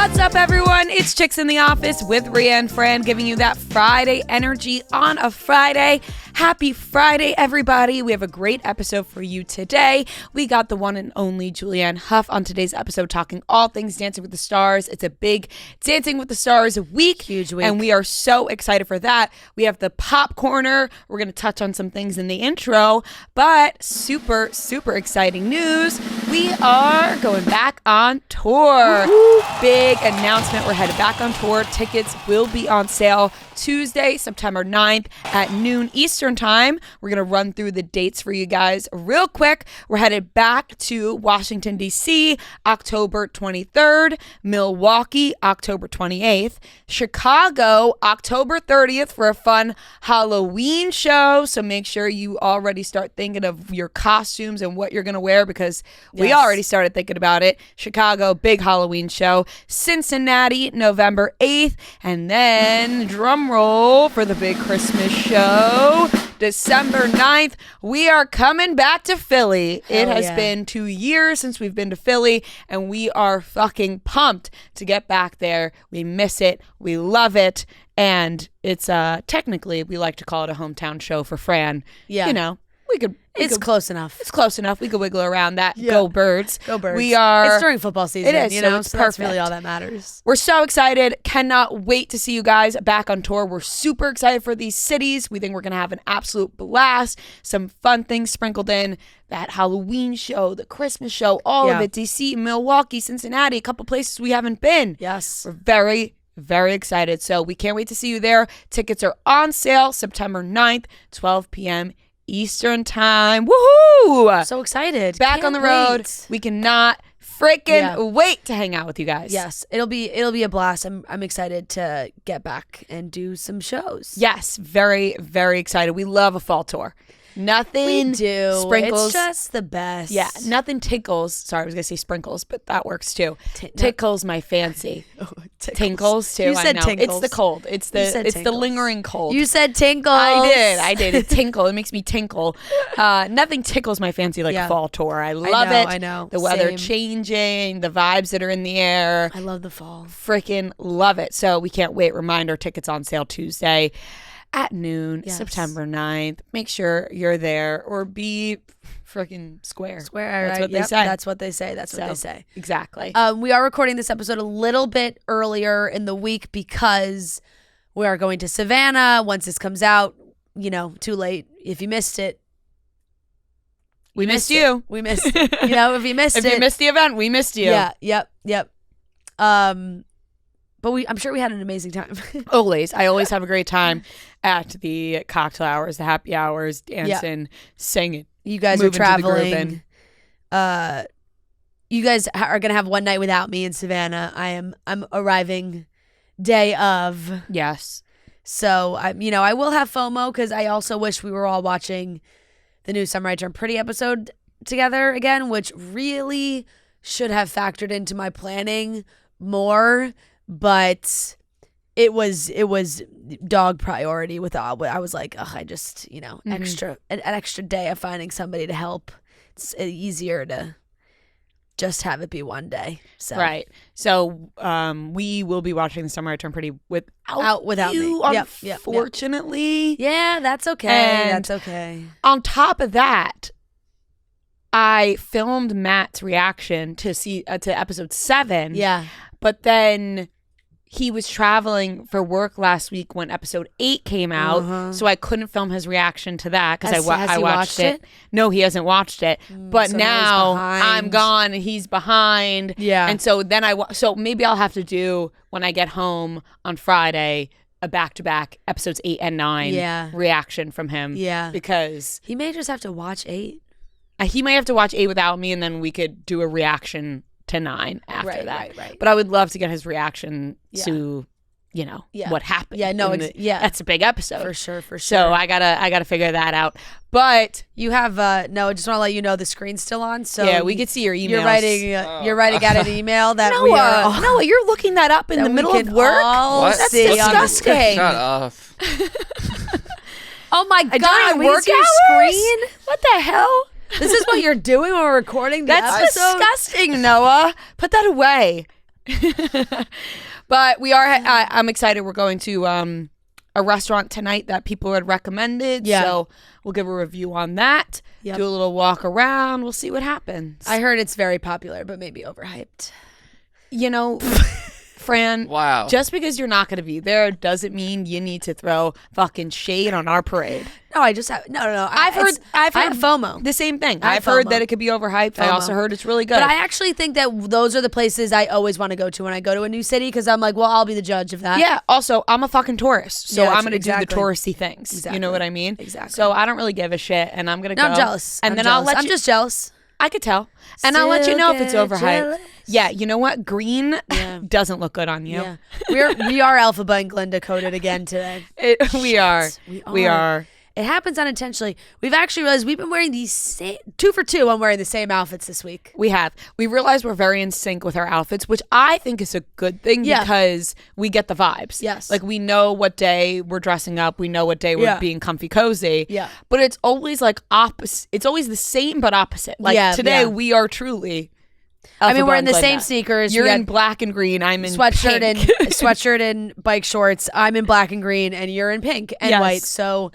What's up, everyone? It's Chicks in the Office with Ria Fran, giving you that Friday energy on a Friday. Happy Friday, everybody. We have a great episode for you today. We got the one and only Julianne Hough on today's episode talking all things Dancing with the Stars. It's a big Dancing with the Stars week. Huge week. And we are so excited for that. We have the Pop Corner. We're going to touch on some things in the intro, but super, super exciting news. We are going back on tour. Woo-hoo. Big announcement. We're headed back on tour. Tickets will be on sale Tuesday, September 9th at noon Eastern time. We're going to run through the dates for you guys real quick. We're headed back to Washington, D.C., October 23rd, Milwaukee, October 28th, Chicago, October 30th for a fun Halloween show. So make sure you already start thinking of your costumes and what you're going to wear because we already started thinking about it. Chicago, big Halloween show. Cincinnati, November 8th. And then drum roll for the big Christmas show, December 9th. We are coming back to Philly. It has been 2 years since we've been to Philly, and we are fucking pumped to get back there. We miss it. We love it. And it's technically, we like to call it a hometown show for Fran. Yeah. You know, It's close enough. It's close enough. We could wiggle around that. Yeah. Go Birds. Go Birds. It's during football season. It is, you know, it's so perfect. That's really all that matters. We're so excited. Cannot wait to see you guys back on tour. We're super excited for these cities. We think we're going to have an absolute blast. Some fun things sprinkled in. That Halloween show, the Christmas show, all of it. DC, Milwaukee, Cincinnati, a couple places we haven't been. Yes. We're very, very excited. So we can't wait to see you there. Tickets are on sale September 9th, 12 p.m. Eastern time. Woohoo! So excited. Back on the road. We cannot freaking wait to hang out with you guys. Yes, it'll be a blast. I'm excited to get back and do some shows. Yes, very, very excited. We love a fall tour. Nothing we do. Sprinkles. It's just the best. Yeah, nothing tickles. Sorry, I was going to say sprinkles, but that works too. Tickles my fancy. Tinkles too. You said I know. tinkles. It's the cold. It's the lingering cold. You said tinkles. I did. It tinkle. It makes me tinkle. Nothing tickles my fancy like fall tour. I love it. I know. The weather changing, the vibes that are in the air. I love the fall. Freaking love it. So we can't wait. Reminder, tickets on sale Tuesday at noon, September 9th. Make sure you're there or be freaking square. That's what they say. That's what they say. That's what they say. Exactly. We are recording this episode a little bit earlier in the week because we are going to Savannah. Once this comes out, you know, too late. If you missed it, we missed you. We missed it. You know, if you missed if you missed the event, we missed you. Yeah, yep. But I'm sure we had an amazing time. I always have a great time at the cocktail hours, the happy hours, dancing, singing. You guys are traveling. You guys are gonna have one night without me in Savannah. I'm arriving day of. Yes. So I will have FOMO because I also wish we were all watching the new Summer I Turned Pretty episode together again, which really should have factored into my planning more. But it was dog priority with all. I was like, I just, an extra day of finding somebody to help. It's easier to just have it be one day. So. Right. So we will be watching the Summer I Turned Pretty without you, me. Unfortunately. Yeah, that's okay. That's okay. On top of that, I filmed Matt's reaction to episode 7. Yeah. But then he was traveling for work last week when episode 8 came out, so I couldn't film his reaction to that because I watched it. No, he hasn't watched it. But so now I'm gone and he's behind. Yeah. And so then so maybe I'll have to do when I get home on Friday a back-to-back episodes 8 and 9 reaction from him. Yeah. Because he may just have to watch 8. He might have to watch 8 without me, and then we could do a reaction to 9 after that. Right. But I would love to get his reaction to, what happened. Yeah, no, that's a big episode. For sure. So I gotta figure that out. But you have I just want to let you know the screen's still on. So yeah, we could see your emails. You're writing out an email that Noah, you're looking that up in the middle of work. That's disgusting. Shut up. Oh my God! During work your hours? screen? What the hell? This is what you're doing when we're recording the That's episode? disgusting, Noah. Put that away. But we are. I'm excited. We're going to a restaurant tonight that people had recommended. Yeah. So we'll give a review on that. Yep. Do a little walk around. We'll see what happens. I heard it's very popular, but maybe overhyped. You know, Fran. Wow. Just because you're not going to be there doesn't mean you need to throw fucking shade on our parade. No, I just have no. I've heard I have FOMO. the same thing. I have I've heard FOMO. that it could be overhyped. I also heard it's really good. But I actually think that those are the places I always want to go to when I go to a new city because I'm like, well, I'll be the judge of that. Yeah. Also, I'm a fucking tourist, so Yeah, I'm gonna exactly. do the touristy things. Exactly. You know what I mean? Exactly. So I don't really give a shit, and I'm gonna No, go. I'm jealous. And I'm then jealous. I'll let you. I'm just jealous. I could tell, and I'll let you know if it's Still get overhyped. jealous. Yeah. You know what? Green doesn't look good on you. Yeah, we are Alpha and Glinda coded again today. We are. We are. It happens unintentionally. We've actually realized we've been wearing these same 2 for 2. I'm wearing the same outfits this week. We have. We realized we're very in sync with our outfits, which I think is a good thing because we get the vibes. Yes. Like we know what day we're dressing up. We know what day we're being comfy cozy. Yeah. But it's always like opposite. It's always the same but opposite. Like today we are truly. I mean, we're in the Alpha same Blenda. sneakers. You're We got in black and green. I'm in sweatshirt pink. and sweatshirt and bike shorts. I'm in black and green, and you're in pink and Yes. white. So,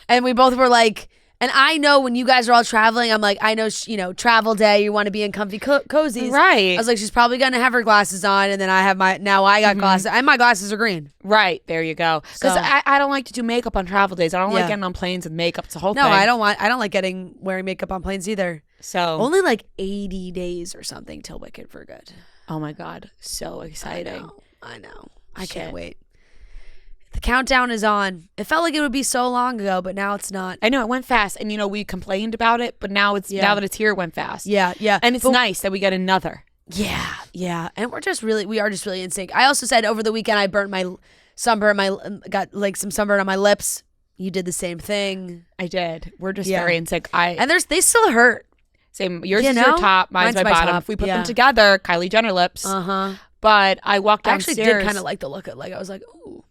and we both were like, and I know when you guys are all traveling, I'm like, I know, travel day, you want to be in comfy cozies. Right. I was like, she's probably gonna have her glasses on, and then I have I got glasses, and my glasses are green. Right. There you go. Because So- I don't like to do makeup on travel days. I don't like Yeah. getting on planes with makeup. It's a whole No, thing. I don't like wearing makeup on planes either. So. Only like 80 days or something till Wicked for good. Oh my God. So exciting. I know. I Shit. can't wait. The countdown is on. It felt like it would be so long ago, but now it's not. I know it went fast, and we complained about it, but now now that it's here, it went fast. Yeah, yeah. And it's nice that we get another. Yeah. And we are just really in sync. I also said over the weekend I burnt my sunburn, got like some sunburn on my lips. You did the same thing. I did. We're just very in sync. And they still hurt. Same. Yours You is your know? top. Mine's my bottom. top, If we put yeah. them together, Kylie Jenner lips. Uh-huh. But I walked I downstairs. actually did kind of like the look of I was like, ooh.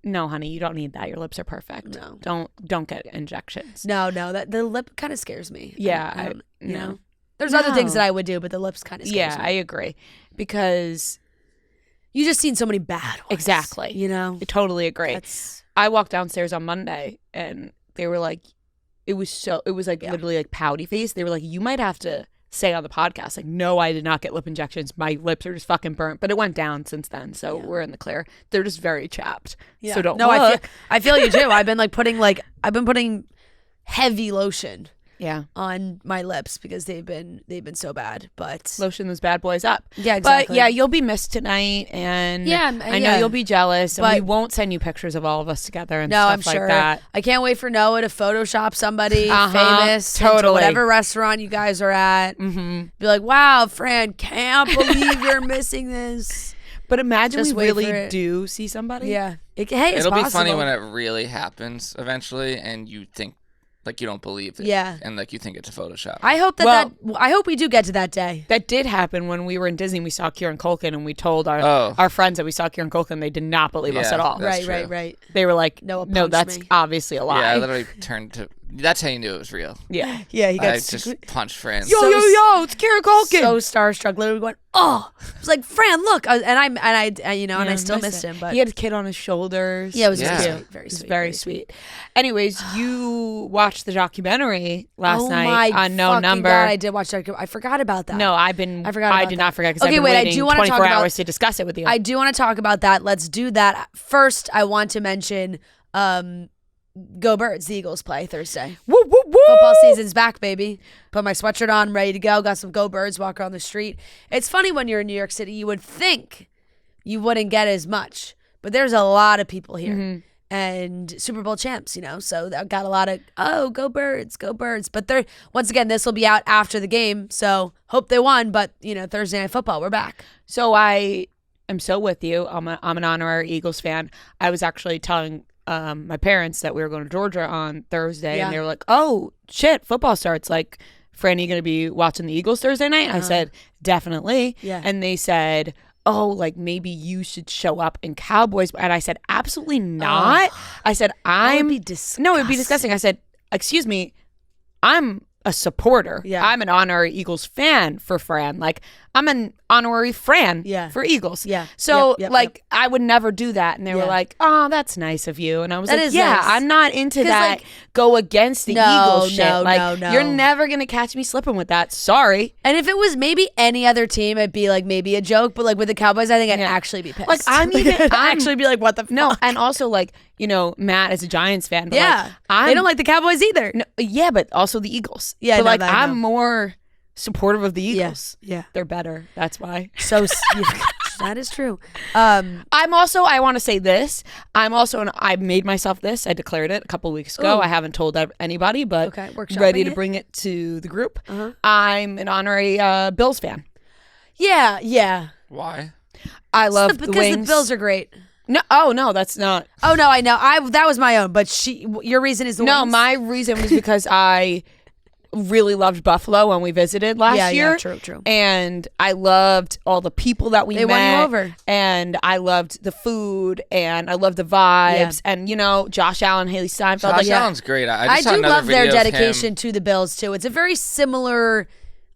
No, honey, you don't need that. Your lips are perfect. No. Don't get injections. No, that the lip kind of scares me. Yeah, I don't, no. know. There's other things that I would do, but the lips kind of scares Yeah, me. I agree. Because You just seen so many bad ones. exactly. I totally agree. I walked downstairs on Monday and they were like, it was like literally like pouty face. They were like, you might have to say on the podcast, like, no, I did not get lip injections. My lips are just fucking burnt. But it went down since then, so we're in the clear. They're just very chapped. So don't look. I feel you too. I've been putting heavy lotion Yeah. on my lips because they've been so bad. But Lotion those bad boys up. Yeah, exactly. But yeah, you'll be missed tonight, and I know you'll be jealous, and But- we won't send you pictures of all of us together and no, stuff I'm sure. like that. I can't wait for Noah to Photoshop somebody famous into totally. whatever restaurant you guys are at. Mm-hmm. Be like, wow, Fran, can't believe you're missing this. But imagine Just we wait for really it. do see somebody. Yeah. Hey, it's It'll be possible. funny when it really happens eventually, and you think like you don't believe it. Yeah. And like you think it's a Photoshop. I hope I hope we do get to that day. That did happen when we were in Disney. We saw Kieran Culkin, and we told our friends that we saw Kieran Culkin. They did not believe us at all. That's Right. They were like, Noah no, punched that's me. obviously a lie. Yeah, I literally turned to. That's how you knew it was real. Yeah. Yeah, he I got just punched Fran. Yo, it's Kieran Culkin. so starstruck. Literally going, oh, I was like, Fran, look, and I still missed him. But he had a kid on his shoulders. yeah, it was Yeah. very sweet. Very It was sweet. very sweet. Anyways, you watched the documentary last Oh night my on No fucking Number. God, I did watch that. I forgot about that. No, I forgot did about not forget because Okay, I've been wait, I waiting do wanna talk 24 about- hours to discuss it with you. I do want to talk about that. Let's do that. First, I want to mention Go Birds. The Eagles play Thursday. Woo, woo, woo. Football season's back, baby. Put my sweatshirt on, ready to go. Got some Go Birds, walk around the street. It's funny when you're in New York City, you would think you wouldn't get as much, but there's a lot of people here. Mm-hmm. And Super Bowl champs, so I got a lot of, Go Birds, go Birds. But they're, once again, this will be out after the game, so hope they won. But, Thursday Night Football, we're back. So I am so with you. I'm an honorary Eagles fan. I was actually telling my parents that we were going to Georgia on Thursday, Yeah. and they were like, oh, shit, football starts. Like, Fran, you going to be watching the Eagles Thursday night? I said, definitely. Yeah. And they said, oh, like maybe you should show up in Cowboys. And I said, absolutely not. I said, That would be disgusting. No, it'd be disgusting. I said, excuse me, I'm a supporter. Yeah. I'm an honorary Eagles fan for Fran. Like, I'm an honorary Fran Yeah. for Eagles. Yeah. So Yep. I would never do that. And they were Yeah. like, oh, that's nice of you. And I was That like, is yeah, nice. I'm not into 'Cause, that. like, go against the No, Eagles shit. no, Like, no. you're never going to catch me slipping with that. Sorry. And if it was maybe any other team, it'd be like maybe a joke. But like with the Cowboys, I think I'd actually be pissed. Like, I'm I'd actually be like, what the fuck? No, and also like, Matt is a Giants fan. But Yeah. like, They don't like the Cowboys either. No, yeah, but also the Eagles. Yeah, but no, like that I know. I'm more supportive of the Eagles. Yeah. They're better. That's why. So that is true. I'm also, I want to say this. I made myself this. I declared it a couple weeks ago. Ooh. I haven't told anybody, but Okay, workshopping ready to it? bring it to the group. Uh-huh. I'm an honorary Bills fan. Yeah. Why? I love the because wings. the Bills are great. No, that's not. Oh no, I know. That was my own. But your reason is the No, wings? my reason was because I really loved Buffalo when we visited last year. Yeah, true. And I loved all the people that we They met. won you over. And I loved the food and I loved the vibes. And, Josh Allen, Haley Steinfeld. Josh Allen's great. I just saw do another love their video of him. dedication to the Bills too. It's a very similar.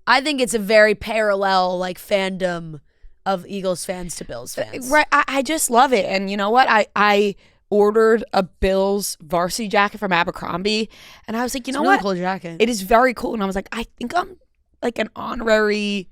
I think it's a very parallel like fandom of Eagles fans to Bills fans. Right. I just love it. And you know what? I ordered a Bills varsity jacket from Abercrombie. And I was like, you know It's a really what? cool jacket. It is very cool. And I was like, I think I'm like an honorary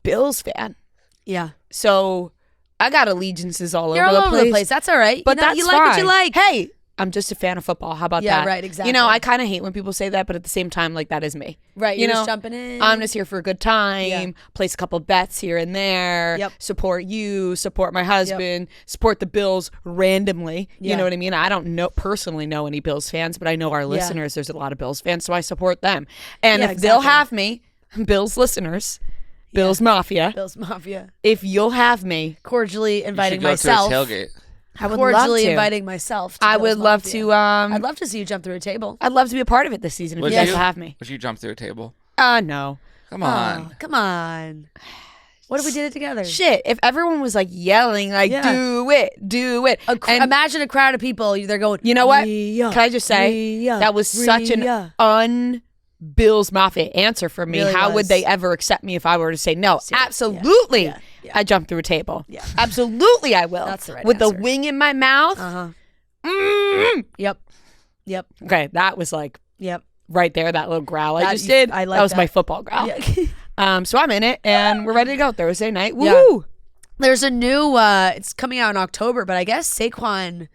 Bills fan. Yeah. So I got allegiances all You're over all the over place. the place. That's all right. But you that's like what you fine. like. Hey, I'm just a fan of football. How about Yeah, that? right, exactly. I kind of hate when people say that, but at the same time, like, that is me. Right, you're just jumping in. I'm just here for a good time, Yeah. place a couple bets here and there, Yep. support you, support my husband, support the Bills randomly. You Yeah. know what I mean? I don't personally know any Bills fans, but I know our listeners, there's a lot of Bills fans, so I support them. And Yeah, if they'll exactly. have me, Bills listeners, Bills Mafia, Bills Mafia. if you'll have me, Cordially You inviting should go myself. to a tailgate. I would Cordially love to. inviting myself. To I Bills would love Mafia. to. I'd love to see you jump through a table. I'd love to be a part of it this season if Would you guys you? will have me. Would you jump through a table? No. Come on. Oh, come on. What if we did it together? Shit, if everyone was like yelling, like, Yeah. do it. And Imagine a crowd of people. They're going, you know what? Ria, Can I just say, Ria, that was such Ria. an Bills Mafia answer for me. Really How was. would they ever accept me if I were to say no? Seriously, Absolutely. yeah, yeah. I jump through a table. Yeah. Absolutely I will. That's the right With answer. the wing in my mouth. Uh-huh. Mm. Yep. Okay, that was like right there, that little growl I That- just did. I like that was that. my football growl. Yeah. So I'm in it and we're ready to go Thursday night. Woo! Yeah. There's a new it's coming out in October, but I guess Saquon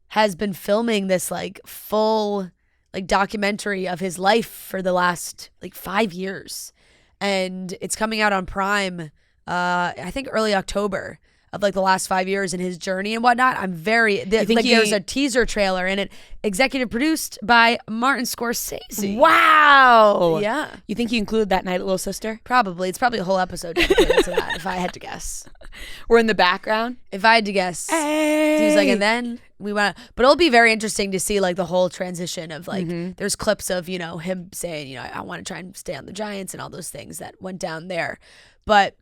has been filming this like full like documentary of his life for the last like 5 years. And it's coming out on Prime I think early October of like the last 5 years and his journey and whatnot. I'm very think like he- there's a teaser trailer in it, executive produced by Martin Scorsese. Wow. Yeah. You think you include that night, little sister? Probably. It's probably a whole episode dedicated to that if I had to guess. We're in the background. If I had to guess. Hey. He's like, and then we want to, but it'll be very interesting to see like the whole transition of like, there's clips of, him saying, I want to try and stay on the Giants and all those things that went down there. But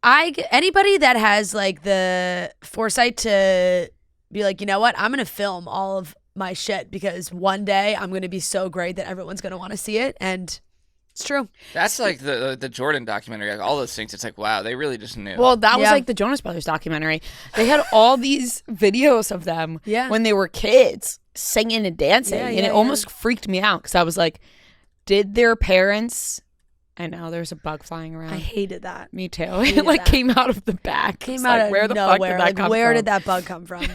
anybody that has like the foresight to be like, you know what, I'm going to film all of my shit because one day I'm going to be so great that everyone's going to want to see it. And it's true. That's like the Jordan documentary. Like all those things. It's like, wow, they really just knew. Well, that was Yeah. like the Jonas Brothers documentary. They had all these videos of them Yeah. when they were kids singing and dancing. Yeah, and yeah, it almost freaked me out because I was like, did their parents... I know there's a bug flying around. I hated that. Me too. hated It like that. came out of the back. Came It's out like, of where the nowhere. fuck did that like, come where from? did that bug come from?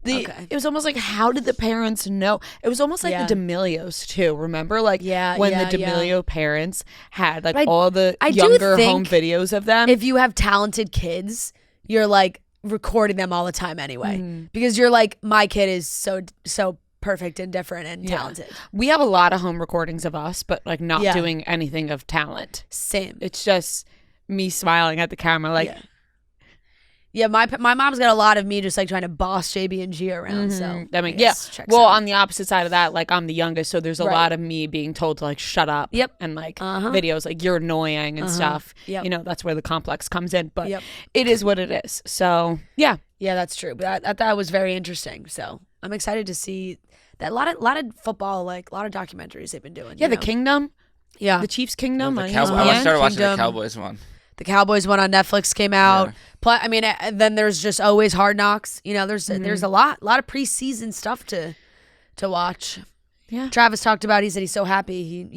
Okay. It was almost like, how did the parents know? It was almost like Yeah. the D'Amelios too. Remember, like Yeah, when yeah, the yeah. D'Amelio parents had like But all the I do younger think home videos of them. If you have talented kids, you're like recording them all the time anyway, Mm-hmm. because you're like, my kid is so perfect and different and talented. We have a lot of home recordings of us, but like not Yeah. doing anything of talent. Same. It's just me smiling at the camera, like, Yeah, my mom's got a lot of me just like trying to boss JB and G around. So I mean, I yeah. guess checks Well, out. on the opposite side of that, like I'm the youngest, so there's a Right. lot of me being told to like shut up. Yep. And like Uh-huh. videos like you're annoying and stuff. Yep. That's where the complex comes in. But Yep. it is what it is. So yeah. Yeah, that's true. But that was very interesting. So I'm excited to see that a lot of football, like a lot of documentaries they've been doing. Yeah, you The know? Kingdom. Yeah. The Chiefs Kingdom. The on Cowboy- ESPN. I started watching the Kingdom. Cowboys one. The Cowboys one on Netflix came out. Yeah. Plus, I mean, then there's just always Hard Knocks. You know, there's a lot of preseason stuff to watch. Yeah. Travis talked about. He said he's so happy.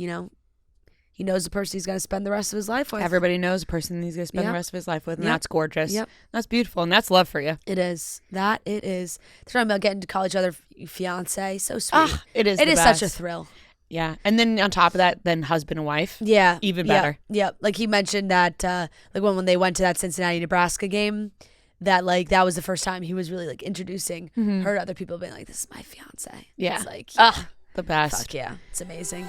He knows the person he's going to spend the rest of his life with. Everybody knows the person he's going to spend the rest of his life with, and Yep. that's gorgeous. Yep. That's beautiful, and that's love for you. It is. That it is. They're talking about getting to call each other fiance. So sweet. Ah, it is. It the is best. such a thrill. Yeah, and then on top of that, then husband and wife. Yeah. Even better. Yeah. Like he mentioned that, like when they went to that Cincinnati, Nebraska game, that like that was the first time he was really like introducing her to other people, being like, "This is my fiance." Yeah. It's like, The best. fuck yeah, it's amazing.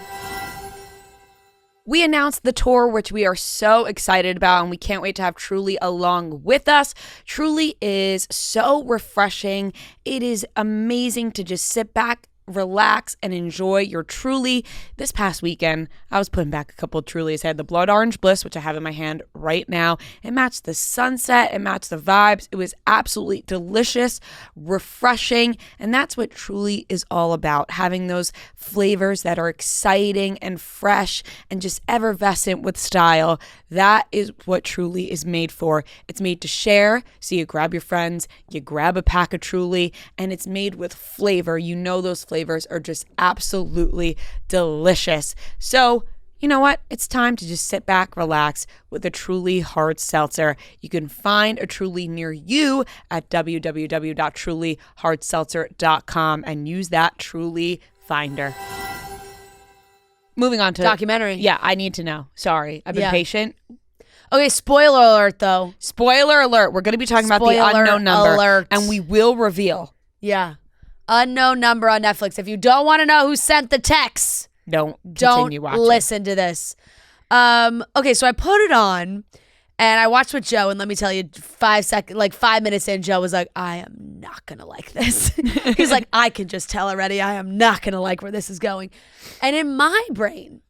We announced the tour, which we are so excited about, and we can't wait to have Truly along with us. Truly is so refreshing. It is amazing to just sit back, relax, and enjoy your Truly. This past weekend, I was putting back a couple of Trulies. I had the Blood Orange Bliss, which I have in my hand right now. It matched the sunset. It matched the vibes. It was absolutely delicious, refreshing, and that's what Truly is all about, having those flavors that are exciting and fresh and just effervescent with style. That is what Truly is made for. It's made to share, so you grab your friends, you grab a pack of Truly, and it's made with flavor. You know those flavors are just absolutely delicious. So, you know what? It's time to just sit back, relax with a Truly hard seltzer. You can find a Truly near you at www.trulyhardseltzer.com and use that Truly finder. Moving on to Documentary. Yeah, I need to know. Sorry, I've been Yeah. patient. Okay, spoiler alert though. Spoiler alert. We're going to be talking about the Spoiler unknown number. alert. And we will reveal. Yeah. Unknown number on Netflix. If you don't want to know who sent the text, Don't don't continue watching. listen to this. Okay, so I put it on and I watched with Joe, and let me tell you, 5 minutes in, Joe was like, I am not gonna like this. He's like, I can just tell already, I am not gonna like where this is going. And in my brain,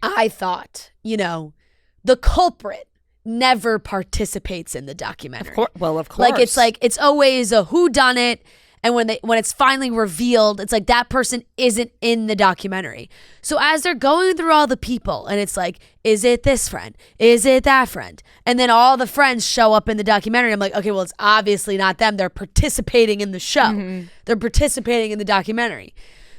I thought, the culprit never participates in the documentary. Of course. It's always a whodunit. And when it's finally revealed, it's like that person isn't in the documentary. So as they're going through all the people, and it's like, is it this friend? Is it that friend? And then all the friends show up in the documentary. I'm like, okay, well, it's obviously not them. They're participating in the show. Mm-hmm. They're participating in the documentary.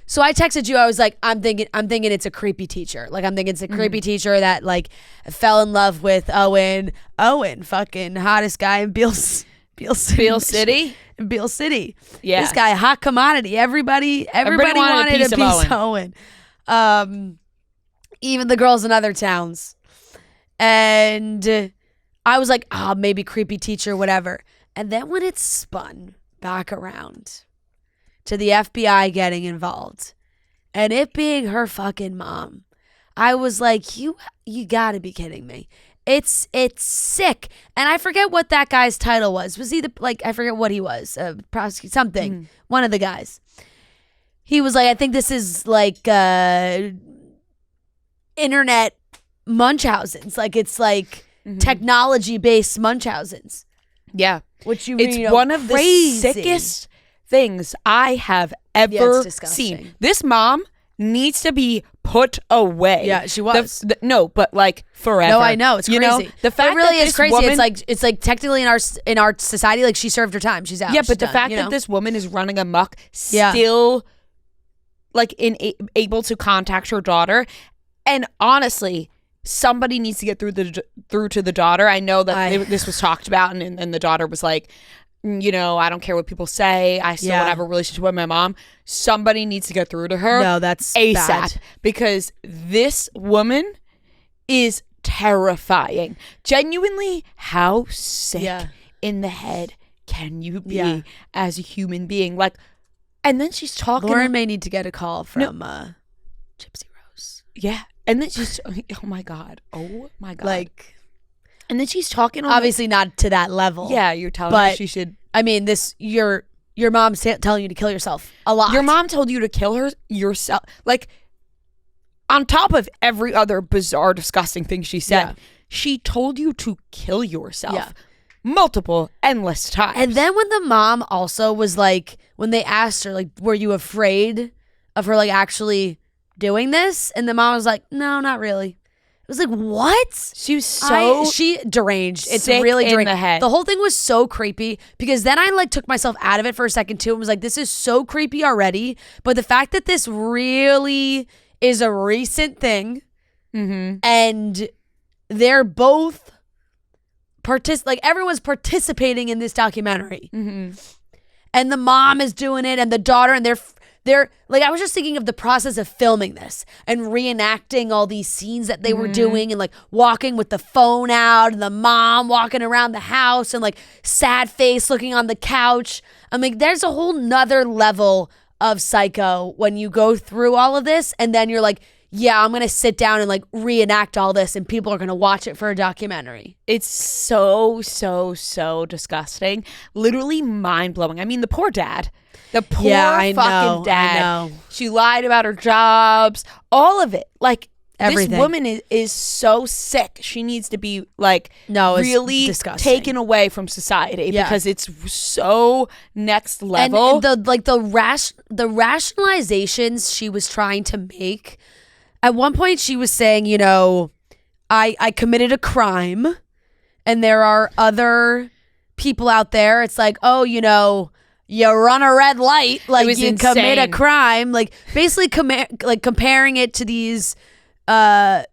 So I texted you. I was like, I'm thinking it's a creepy teacher. Like, I'm thinking it's a creepy teacher that like fell in love with Owen, fucking hottest guy in Beale City. Beale City. Yeah. This guy, hot commodity. Everybody wanted a piece of Owen. Even the girls in other towns. And I was like, maybe creepy teacher, whatever. And then when it spun back around to the FBI getting involved and it being her fucking mom, I was like, you gotta be kidding me. It's sick. And I forget what that guy's title was. Was he I forget what he was. Prosecute something. One of the guys. He was like, I think this is like internet Munchausens. Like it's like technology-based Munchausens. Yeah. Which it's one of the sickest things I have ever seen. This mom needs to be put away. Yeah, she was. But like forever. No, I know, it's crazy. The fact it really that is crazy. Woman, it's like technically in our society, like she served her time. She's out. Yeah, She's but the done, fact that this woman is running amok, still like able to contact her daughter, and honestly, somebody needs to get through to the daughter. I know that this was talked about, and the daughter was like, I don't care what people say. I still want to have a relationship with my mom. Somebody needs to get through to her. No, that's ASAP. bad. Because this woman is terrifying. Genuinely, how sick in the head can you be as a human being? Like, and then she's talking. Lauren may need to get a call from Gypsy Rose. Yeah. And then she's, oh my God. Like, and then she's talking. Obviously not to that level. Yeah, you're telling her she should. I mean, your mom's telling you to kill yourself a lot. Your mom told you to kill yourself. Like, on top of every other bizarre, disgusting thing she said, she told you to kill yourself multiple, endless times. And then when the mom also was like, when they asked her, like, were you afraid of her, like, actually doing this? And the mom was like, no, not really. It was like, what? She was so she deranged. It's sick really in deranged. the head. The whole thing was so creepy because then I like took myself out of it for a second too and was like, this is so creepy already. But the fact that this really is a recent thing and they're both everyone's participating in this documentary. And the mom is doing it and the daughter, and they're like, I was just thinking of the process of filming this and reenacting all these scenes that they were doing and like walking with the phone out and the mom walking around the house and like sad face looking on the couch. I'm like, there's a whole nother level of psycho when you go through all of this and then you're like, yeah, I'm going to sit down and like reenact all this and people are going to watch it for a documentary. It's so disgusting. Literally mind-blowing. I mean, the poor dad. The poor fucking dad. I know. She lied about her jobs. All of it. Like, Everything. this woman is so sick. She needs to be, like, No, it's really disgusting. taken away from society because it's so next level. And the rationalizations she was trying to make. At one point, she was saying, you know, I committed a crime and there are other people out there. It's like, oh, you know, you run a red light, like you commit a crime. Like basically comparing it to these like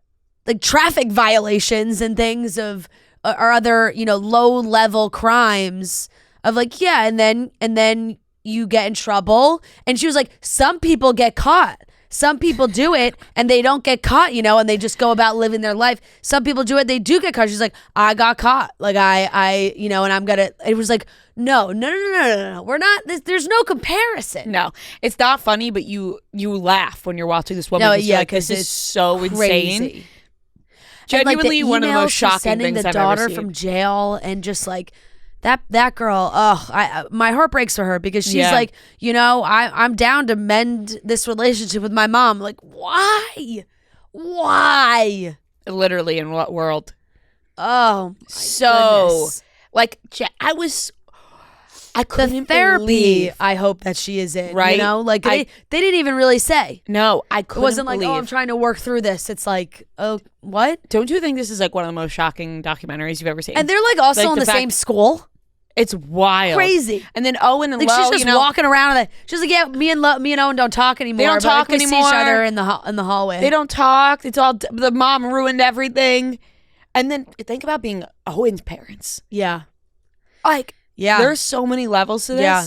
traffic violations and things of or other, you know, low level crimes of like, yeah. And then you get in trouble. And she was like, some people get caught. Some people do it and they don't get caught, you know, and they just go about living their life. Some people do it, they do get caught. She's like, I got caught. Like I you know, and I'm gonna, it was like, no. We're not, there's no comparison. No, it's not funny, but you laugh when you're watching this woman. No, yeah, because this is so insane. Genuinely one of the most shocking things I've ever seen. Sending the daughter from jail and just like, that girl, my heart breaks for her because she's like, you know, I'm down to mend this relationship with my mom. Like, why? Literally, in what world? Oh, my goodness. Like, I couldn't believe. I hope that she is in, right? You know, like they didn't even really say. No, I couldn't. It wasn't believe. like, oh, I'm trying to work through this. It's like, oh, what? Don't you think this is like one of the most shocking documentaries you've ever seen? And they're like also like in the same school. It's wild, crazy. And then Owen and like Lo, she's just walking around. She's like, yeah, me and Owen don't talk anymore. They don't talk like, anymore. We see each other in the hallway. They don't talk. It's all the mom ruined everything. And then think about being Owen's parents. Yeah, like there's so many levels to this. Yeah.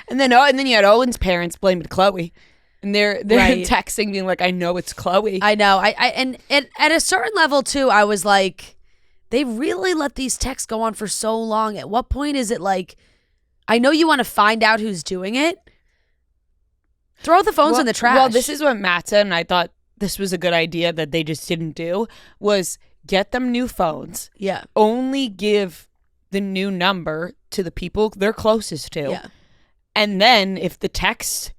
And then you had Owen's parents blaming Chloe. And they're right. texting being like, I know it's Chloe. I know. And at a certain level too, I was like, they really let these texts go on for so long. At what point is it like, I know you want to find out who's doing it. Throw the phones in the trash. Well, this is what Matt said, and I thought this was a good idea that they just didn't do, was get them new phones. Yeah. Only give the new number to the people they're closest to. Yeah. And then if the texts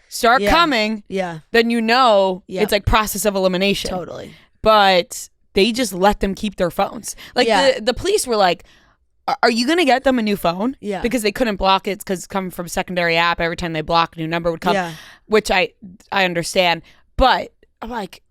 start coming, then you know it's like process of elimination. Totally. But they just let them keep their phones. Like the police were like, are you going to get them a new phone? Yeah. Because they couldn't block it because it's coming from a secondary app. Every time they block, a new number would come, which I understand. But I'm like,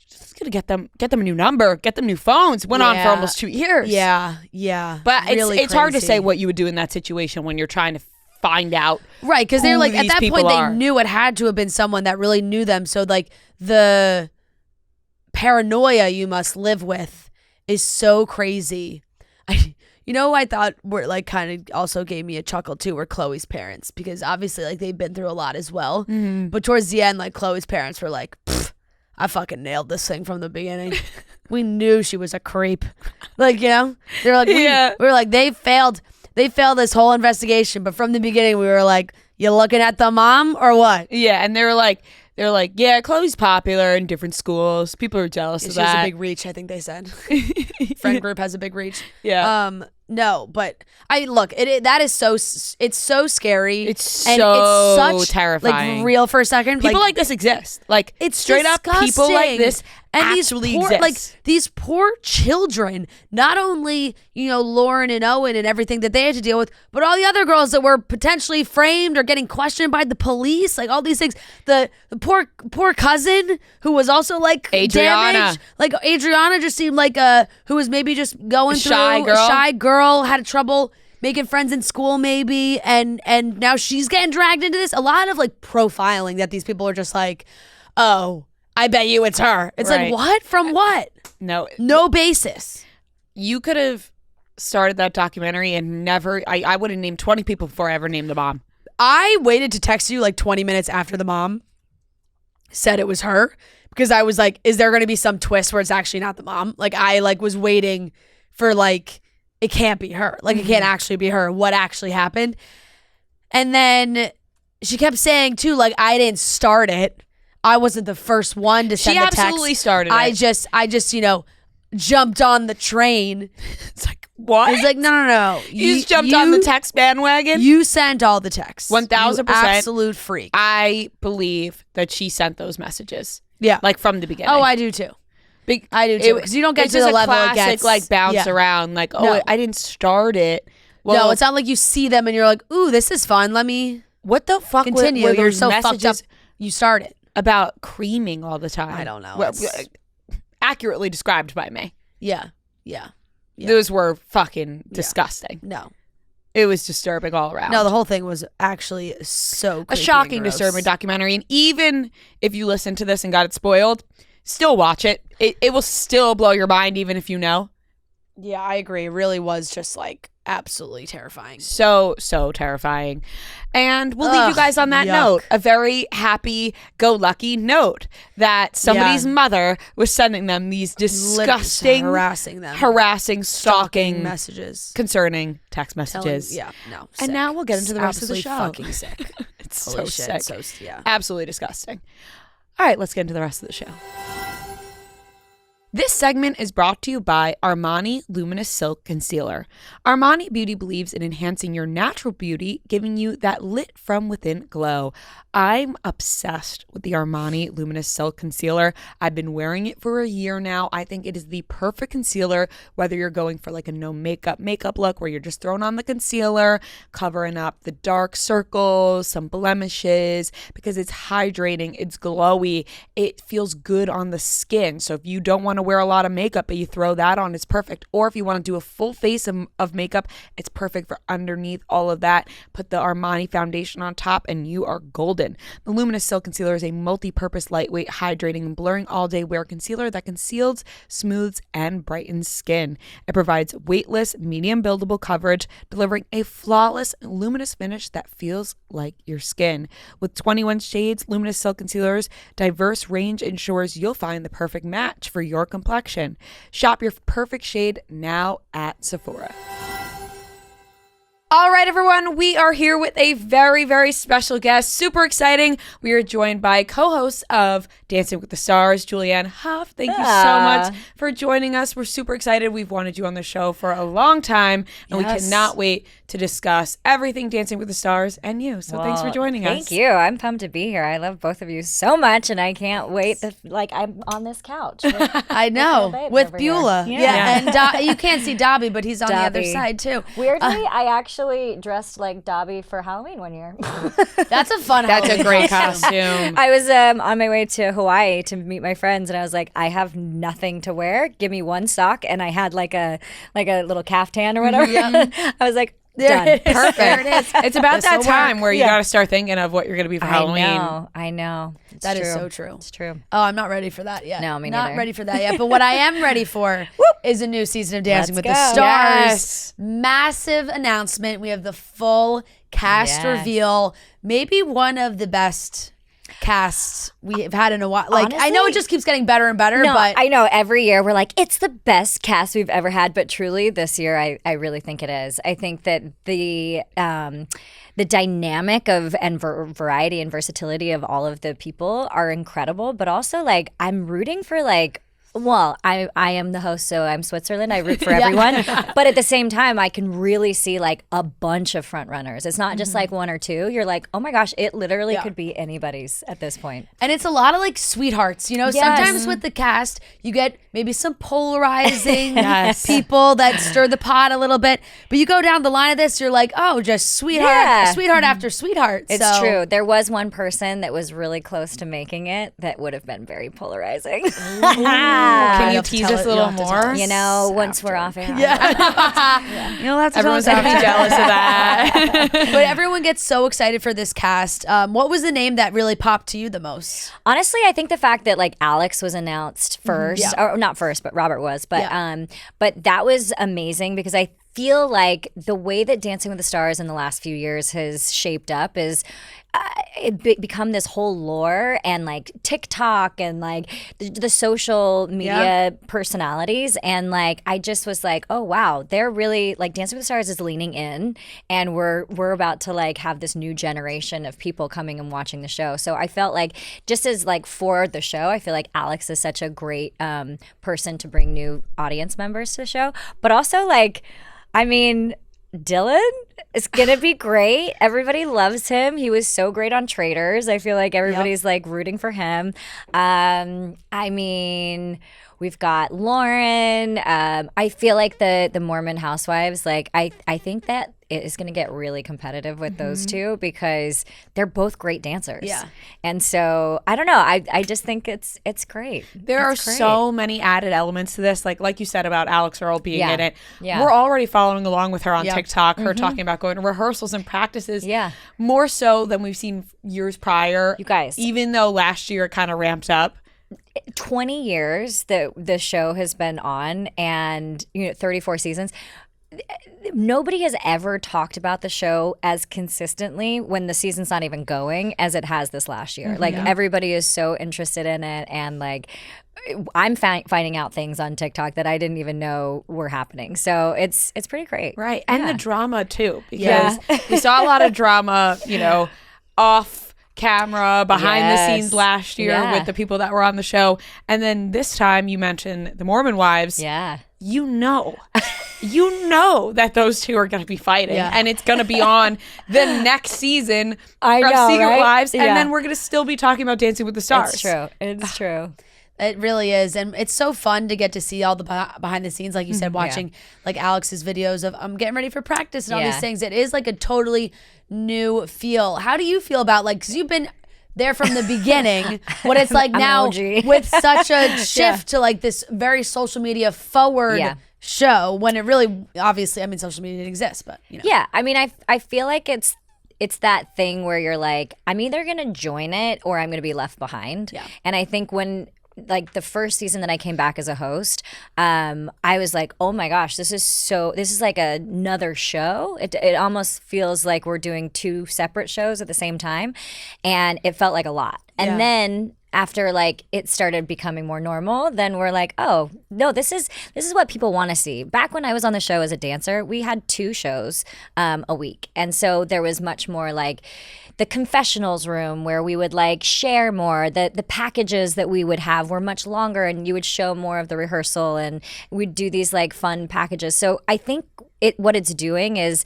just going to get them a new number, get them new phones. Went on for almost 2 years. Yeah. But really it's hard to say what you would do in that situation when you're trying to find out. Right, because they're like, at that point, they knew it had to have been someone that really knew them. So like the paranoia you must live with is so crazy. I thought were like kind of also gave me a chuckle too were Chloe's parents, because obviously like they've been through a lot as well. Mm-hmm. But towards the end, like Chloe's parents were like, I fucking nailed this thing from the beginning. We knew she was a creep. Like, you know, they're like, we were like, they failed this whole investigation. But from the beginning, we were like, you looking at the mom or what? Yeah. And they're like, yeah, Chloe's popular in different schools. People are jealous of that. She has a big reach, I think they said. Friend group has a big reach. Yeah. No, but that is it's so scary. It's so terrifying. Like real for a second. People like this exist. Like it's straight disgusting. up people like this and actually these poor, exist. like these poor children, not only, Lauren and Owen and everything that they had to deal with, but all the other girls that were potentially framed or getting questioned by the police, like all these things. The poor cousin who was also like Adriana. damaged. Like Adriana just seemed like who was maybe just going through shy girl, had trouble making friends in school maybe, and now she's getting dragged into this. A lot of like profiling that these people are just like, oh, I bet you it's her. It's Right. like, what? From what? No basis. You could have started that documentary and never, I would have named 20 people before I ever named the mom. I waited to text you like 20 minutes after the mom said it was her, because I was like, is there going to be some twist where it's actually not the mom? Like I was waiting for like, it can't be her. Like it can't actually be her. What actually happened? And then she kept saying too, like, I didn't start it. I wasn't the first one to send the text. She absolutely started it. I just, jumped on the train. It's like, what? It's like, no. You just jumped on the text bandwagon? You sent all the texts. 1000%. You absolute freak. I believe that she sent those messages. Yeah. Like from the beginning. Oh, I do too. I do too. Because you don't get to the level it gets. Like bounce around. Like, No. I didn't start it. Well, no, it's not like you see them and you're like, ooh, this is fun. Let me what the fuck continue. were You're those so fucked up. messages You start it. about creaming all the time? I don't know. Well, accurately described by me. Yeah. Those were fucking disgusting. No. It was disturbing all around. No, the whole thing was actually so a creepy shocking, and gross. disturbing documentary. And even if you listen to this and got it spoiled, still watch it. It will still blow your mind, even if you know. Yeah, I agree. It really was just like absolutely terrifying. So terrifying. And we'll leave you guys on that yuck. note. A very happy-go-lucky note that somebody's mother was sending them these disgusting, harassing, stalking messages, concerning text messages. no. And now we'll get into the rest of the show. Fucking sick. It's Holy so shit, sick. yeah. Absolutely disgusting. All right, let's get into the rest of the show. This segment is brought to you by Armani Luminous Silk Concealer. Armani Beauty believes in enhancing your natural beauty, giving you that lit from within glow. I'm obsessed with the Armani Luminous Silk Concealer. I've been wearing it for a year now. I think it is the perfect concealer, whether you're going for like a no makeup look where you're just throwing on the concealer, covering up the dark circles, some blemishes, because it's hydrating, it's glowy, it feels good on the skin. So if you don't want to wear a lot of makeup but you throw that on, it's perfect. Or if you want to do a full face of makeup, it's perfect for underneath all of that. Put the Armani foundation on top and you are golden. The Luminous Silk Concealer is a multi-purpose, lightweight, hydrating, and blurring all-day wear concealer that conceals, smooths, and brightens skin. It provides weightless, medium buildable coverage, delivering a flawless, luminous finish that feels like your skin. With 21 shades, Luminous Silk Concealer's diverse range ensures you'll find the perfect match for your complexion. Shop your perfect shade now at Sephora. All right, everyone, we are here with a very, very special guest. Super exciting. We are joined by co-hosts of Dancing with the Stars, Julianne Hough. Thank you so much for joining us. We're super excited. We've wanted you on the show for a long time, and we cannot wait to discuss everything Dancing with the Stars and you. So thanks for joining us. Thank you. I'm pumped to be here. I love both of you so much, and I can't wait to, I'm on this couch. I know, with Beulah. Yeah. And you can't see Dobby, but he's on the other side, too. Weirdly, I actually dressed like Dobby for Halloween one year. That's a fun That's Halloween a great costume. I was on my way to Hawaii to meet my friends, and I was like, I have nothing to wear. Give me one sock, and I had like a little caftan or whatever. I was like, done. Perfect. There it is. It's about that time where you got to start thinking of what you're going to be for Halloween. I know. It's That true. is so true. It's true. Oh, I'm not ready for that yet. No, me Not neither. ready for that yet. But what I am ready for is a new season of Dancing with Let's the go. Stars. Yes. Massive announcement. We have the full cast reveal. Maybe one of the best casts we've had in a while. Like, I know it Honestly, just keeps getting better and better, No, but I know every year we're like, it's the best cast we've ever had, but truly this year I really think it is. I think that the dynamic of and variety and versatility of all of the people are incredible, but also like I'm rooting for like Well, I am the host, so I'm Switzerland. I root for everyone. But at the same time, I can really see like a bunch of front runners. It's not just like one or two. You're like, oh my gosh, it literally could be anybody's at this point. And it's a lot of like sweethearts, you know. Sometimes with the cast, you get maybe some polarizing people that stir the pot a little bit. But you go down the line of this, you're like, oh, just sweetheart after sweetheart. It's true. There was one person that was really close to making it that would have been very polarizing. Can you tease us a little more? You know, once we're off air. You'll have to Everyone's gonna be jealous of that. But everyone gets so excited for this cast. What was the name that really popped to you the most? Honestly, I think the fact that like Alex was announced first, or not first, but Robert was. But that was amazing because I feel like the way that Dancing with the Stars in the last few years has shaped up is become this whole lore and like TikTok and like the social media personalities. And like, I just was like, oh wow, they're really like Dancing with the Stars is leaning in, and we're about to like have this new generation of people coming and watching the show. So I felt like just as like for the show, I feel like Alex is such a great person to bring new audience members to the show, but also like, I mean, Dylan is gonna be great. Everybody loves him. He was so great on Traitors. I feel like everybody's like rooting for him. I mean, we've got Lauren. I feel like the Mormon housewives, like I think that it is going to get really competitive with those two because they're both great dancers. Yeah. And so I don't know. I just think it's great. There are so many added elements to this. Like you said about Alex Earl being in it. Yeah. We're already following along with her on TikTok, her talking about going to rehearsals and practices. Yeah. More so than we've seen years prior. You guys. Even though last year it kind of ramped up. 20 years that the show has been on, and 34 seasons. Nobody has ever talked about the show as consistently when the season's not even going as it has this last year. Like everybody is so interested in it, and like I'm finding out things on TikTok that I didn't even know were happening. So it's pretty great. Right. And the drama too, because we saw a lot of drama, off camera, behind the scenes last year with the people that were on the show. And then this time you mentioned the Mormon wives. Yeah. You know that those two are going to be fighting, and it's going to be on the next season of Secret Wives, and then we're going to still be talking about Dancing with the Stars. It's true. It's true. It really is, and it's so fun to get to see all the behind the scenes, like you said, watching like Alex's videos of I'm getting ready for practice and all these things. It is like a totally new feel. How do you feel about like, because you've been there from the beginning, what it's like now with such a shift to like this very social media forward show, when it really, obviously, I mean, social media didn't exist, but Yeah, I mean, I feel like it's that thing where you're like, I'm either gonna join it or I'm gonna be left behind. Yeah. And I think when like the first season that I came back as a host, I was like, oh my gosh, this is like another show. It almost feels like we're doing two separate shows at the same time. And it felt like a lot. And then after like it started becoming more normal, then we're like, oh no, this is what people want to see. Back when I was on the show as a dancer, we had 2 shows a week. And so there was much more like the confessionals room where we would like share more. The packages that we would have were much longer, and you would show more of the rehearsal, and we'd do these like fun packages. So I think what it's doing is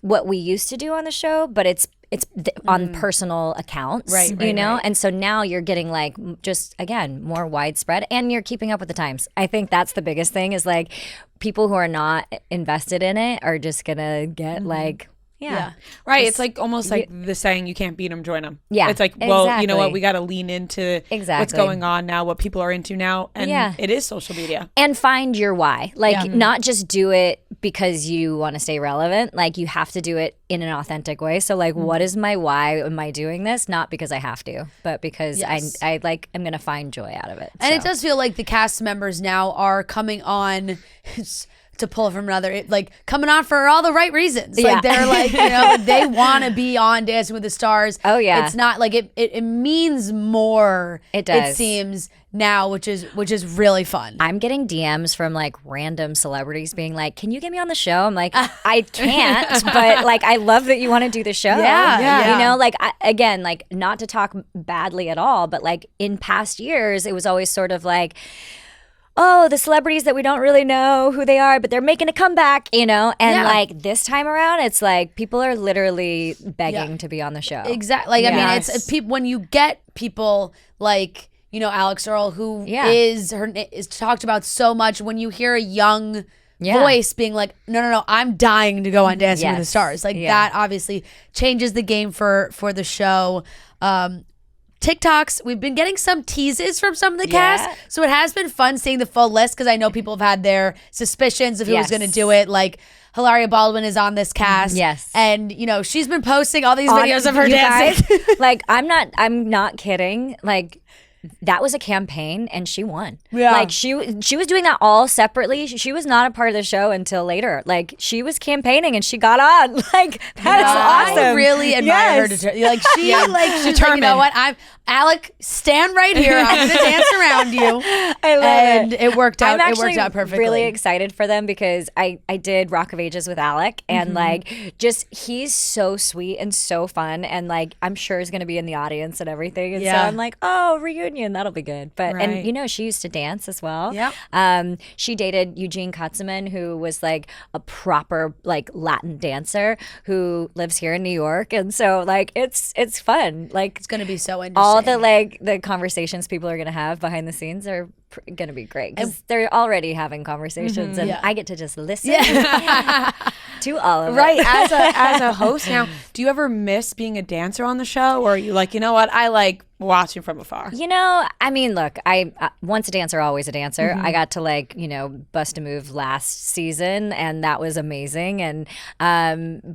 what we used to do on the show, but it's on personal accounts, right, you know? Right. And so now you're getting like just, again, more widespread, and you're keeping up with the times. I think that's the biggest thing, is like people who are not invested in it are just gonna get like, right. It's like almost like the saying, you can't beat them, join them. Yeah. It's like, well, you know what? We got to lean into what's going on now, what people are into now. And it is social media. And find your why. Like, not just do it because you want to stay relevant. Like, you have to do it in an authentic way. So, like, what is my why? Am I doing this? Not because I have to, but because I like, I'm going to find joy out of it. And it does feel like the cast members now are coming on to pull from another, like coming on for all the right reasons. Like they're like, they want to be on Dancing with the Stars. Oh yeah. It's not like it means more. It does. It seems now, which is really fun. I'm getting DMs from like random celebrities being like, can you get me on the show? I'm like, I can't, but like, I love that you want to do the show. Yeah. Like, again, like not to talk badly at all, but like in past years, it was always sort of like, oh, the celebrities that we don't really know who they are, but they're making a comeback, you know? And like this time around, it's like people are literally begging to be on the show. Exactly. Like, I mean, it's people when you get people like, you know, Alex Earl, who is talked about so much. When you hear a young voice being like, no, I'm dying to go on Dancing with the Stars. Like that obviously changes the game for the show. TikToks, we've been getting some teases from some of the cast, so it has been fun seeing the full list because I know people have had their suspicions of who was going to do it. Like Hilaria Baldwin is on this cast, and you know she's been posting all these videos of her dancing. Like I'm not kidding. Like that was a campaign and she won. Yeah. Like she was doing that all separately. She was not a part of the show until later. Like she was campaigning and she got on. Like that's awesome. I really admire her. Like she's determined. Like, you know what? Alec, stand right here. I'm gonna dance around you. I love it. It worked out. I'm it worked out perfectly. Really excited for them because I did Rock of Ages with Alec and like just he's so sweet and so fun and like I'm sure he's gonna be in the audience and everything. And so I'm like, oh, reunion, that'll be good. But and you know she used to dance as well. Yeah. She dated Eugene Kutzman, who was like a proper like Latin dancer who lives here in New York, and so like it's fun. Like it's gonna be so interesting. All the conversations people are going to have behind the scenes are going to be great because they're already having conversations and I get to just listen to all of it. Right. As a host now, do you ever miss being a dancer on the show, or are you like, you know what, I like watching from afar? You know, I mean, look, I once a dancer, always a dancer. I got to like, you know, bust a move last season and that was amazing. And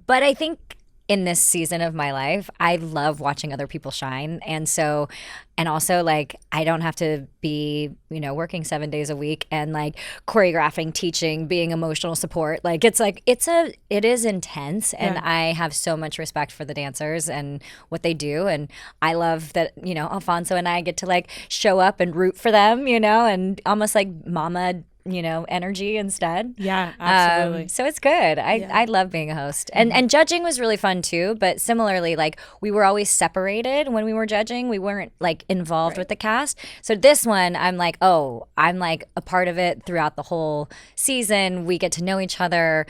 but I think in this season of my life, I love watching other people shine. And so, and also like, I don't have to be, you know, working 7 days a week and like choreographing, teaching, being emotional support. Like, it is intense. And I have so much respect for the dancers and what they do. And I love that, you know, Alfonso and I get to like show up and root for them, you know, and almost like mama, you know, energy instead. Yeah, absolutely. So it's good. I love being a host. And judging was really fun too, but similarly, like we were always separated when we were judging. We weren't like involved with the cast. So this one, I'm like, oh, I'm like a part of it throughout the whole season. We get to know each other.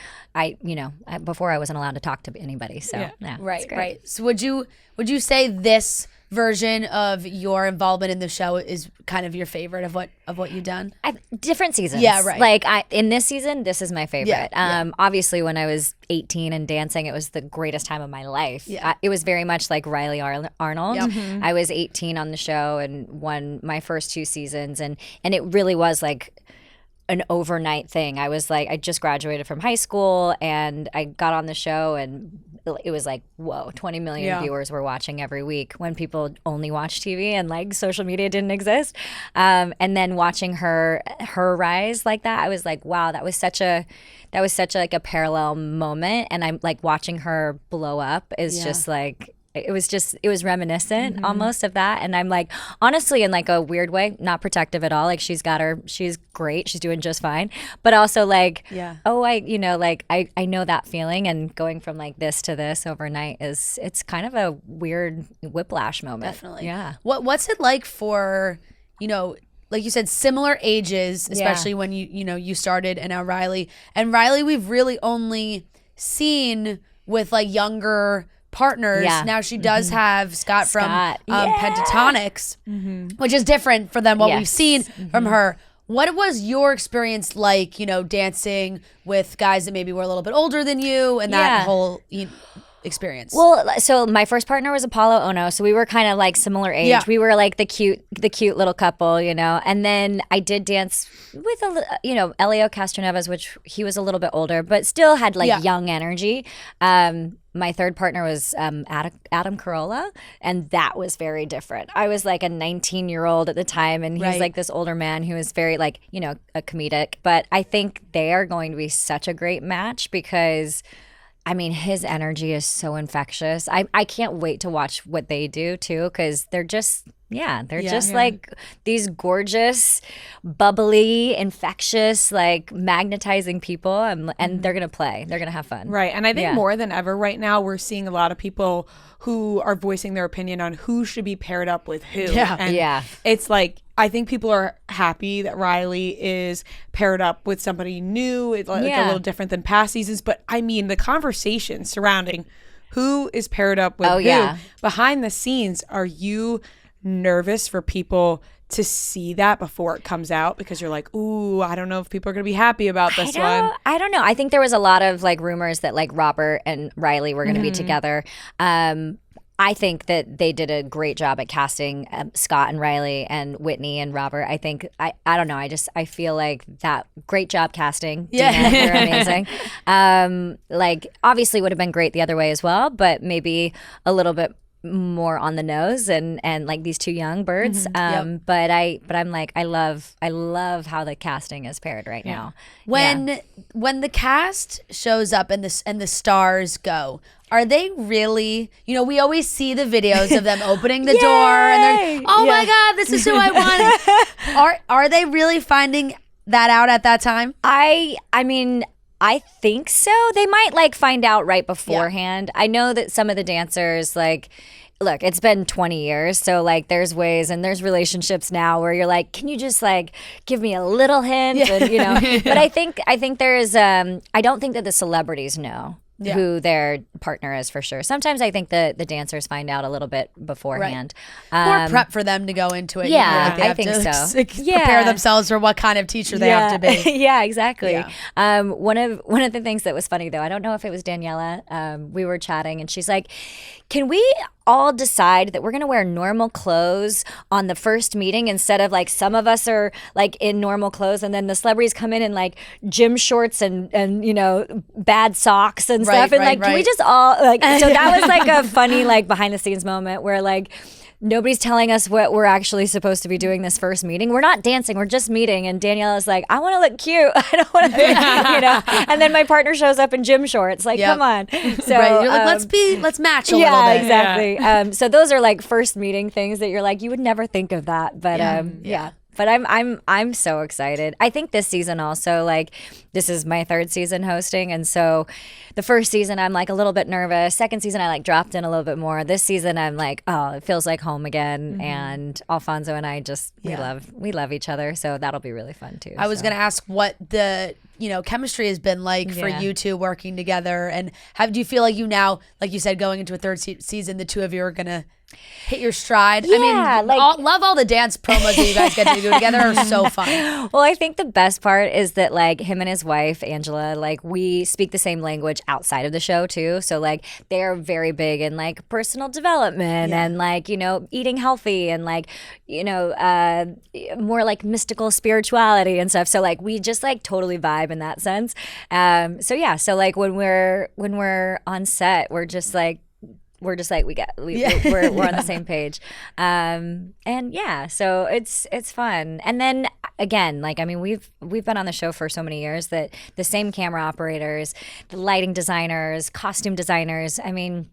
Before I wasn't allowed to talk to anybody. So yeah, right. So would you say this version of your involvement in the show is kind of your favorite of what you've done? Different seasons. Yeah, right. Like in this season, this is my favorite. Obviously, when I was 18 and dancing, it was the greatest time of my life. Yeah. It was very much like Riley Arnold. Yep. I was 18 on the show and won my first 2 seasons, and it really was like an overnight thing. I was like, I just graduated from high school and I got on the show and it was like, whoa, 20 million viewers were watching every week when people only watch TV and like social media didn't exist. And then watching her rise like that, I was like, wow, that was such like a parallel moment. And I'm like watching her blow up is just like, it was reminiscent almost of that. And I'm like, honestly, in like a weird way, not protective at all. Like she's great. She's doing just fine. But also like, I know that feeling, and going from like this to this overnight it's kind of a weird whiplash moment. Definitely. Yeah. What's it like for, you know, like you said, similar ages, especially when you started and now Riley. And Riley, we've really only seen with like younger partners. Now she does have Scott from Pentatonics, which is different than what we've seen from her. What was your experience like, you know, dancing with guys that maybe were a little bit older than you and that whole experience? Well, so my first partner was Apollo Ono, so we were kind of like similar age. Yeah. We were like the cute little couple, you know. And then I did dance with Elio Castroneves, which he was a little bit older, but still had like young energy. My third partner was Adam Carolla, and that was very different. I was like a 19-year-old at the time, and he's like this older man who is very like, you know, a comedic. But I think they are going to be such a great match because, I mean, his energy is so infectious. I can't wait to watch what they do too, because they're just like these gorgeous, bubbly, infectious, like magnetizing people, and they're gonna play. They're gonna have fun. Right. And I think more than ever right now, we're seeing a lot of people who are voicing their opinion on who should be paired up with who. And it's like, I think people are happy that Riley is paired up with somebody new. It's like a little different than past seasons. But I mean, the conversation surrounding who is paired up with who behind the scenes, are you nervous for people to see that before it comes out, because you're like, ooh, I don't know if people are gonna be happy about this one? I don't know. I think there was a lot of like rumors that like Robert and Riley were gonna be together. I think that they did a great job at casting Scott and Riley and Whitney and Robert. I think I don't know. I feel like that great job casting. Dina, you're amazing. Like obviously would have been great the other way as well, but maybe a little bit more on the nose and like these two young birds. But I'm like, I love how the casting is paired right now. When the cast shows up and the stars go, are they really, we always see the videos of them opening the door and they're, oh my God, this is who I wanted. Are they really finding that out at that time? I mean, I think so. They might like find out right beforehand. I know that some of the dancers like, look, it's been 20 years. So like there's ways and there's relationships now where you're like, can you just like give me a little hint? And, but I think there's, I don't think that the celebrities know who their partner is for sure. Sometimes I think the dancers find out a little bit beforehand. More prep for them to go into it. Yeah, I think so. Prepare themselves for what kind of teacher they have to be. Yeah, exactly. Yeah. One of the things that was funny though, I don't know if it was Daniela. We were chatting and she's like, can we all decide that we're going to wear normal clothes on the first meeting instead of like some of us are like in normal clothes and then the celebrities come in like gym shorts and bad socks and stuff and can we just all like, so that was like a funny like behind the scenes moment where like nobody's telling us what we're actually supposed to be doing this first meeting. We're not dancing. We're just meeting. And Daniela's like, I want to look cute. I don't want to, And then my partner shows up in gym shorts. Like, come on. So you're like, let's match a little bit. Yeah, exactly. So those are like first meeting things that you're like, you would never think of that. But But I'm so excited. I think this season also, like, this is my third season hosting, and so the first season I'm like a little bit nervous. Second season I like dropped in a little bit more. This season I'm like, oh, it feels like home again. And Alfonso and I just we love each other, so that'll be really fun too. I was gonna ask what the chemistry has been like for you two working together, and do you feel like you now, like you said, going into a third season, the two of you are gonna hit your stride? Yeah, I mean, love all the dance promos that you guys get to do together are so fun. Well, I think the best part is that like him and his wife Angela, like we speak the same language outside of the show too. So like they are very big in like personal development and like eating healthy and like more like mystical spirituality and stuff. So like we just like totally vibe in that sense. So like when we're on set, we're on the same page. So it's fun. And then again, like, I mean, we've been on the show for so many years that the same camera operators, the lighting designers, costume designers, I mean,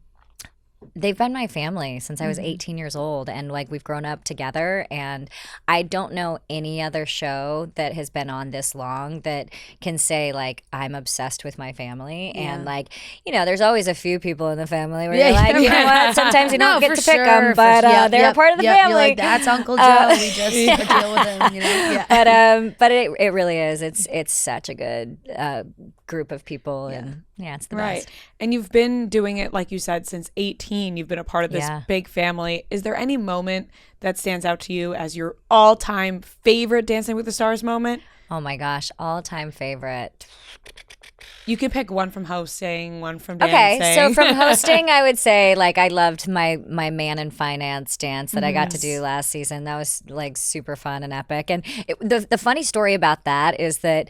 they've been my family since I was 18 years old, and like we've grown up together, and I don't know any other show that has been on this long that can say like I'm obsessed with my family. And like there's always a few people in the family where you're like, you know what, sometimes you don't get to pick them, but they're a part of the family. You're like, that's Uncle Joe. We just deal with him. But it really is. It's such a good group of people, and it's the best. And you've been doing it, like you said, since 18. You've been a part of this big family. Is there any moment that stands out to you as your all-time favorite Dancing with the Stars moment? Oh my gosh, all-time favorite. You could pick one from hosting, one from dancing. Okay, so from hosting, I would say like I loved my Man in Finance dance that I got to do last season. That was like super fun and epic. And the funny story about that is that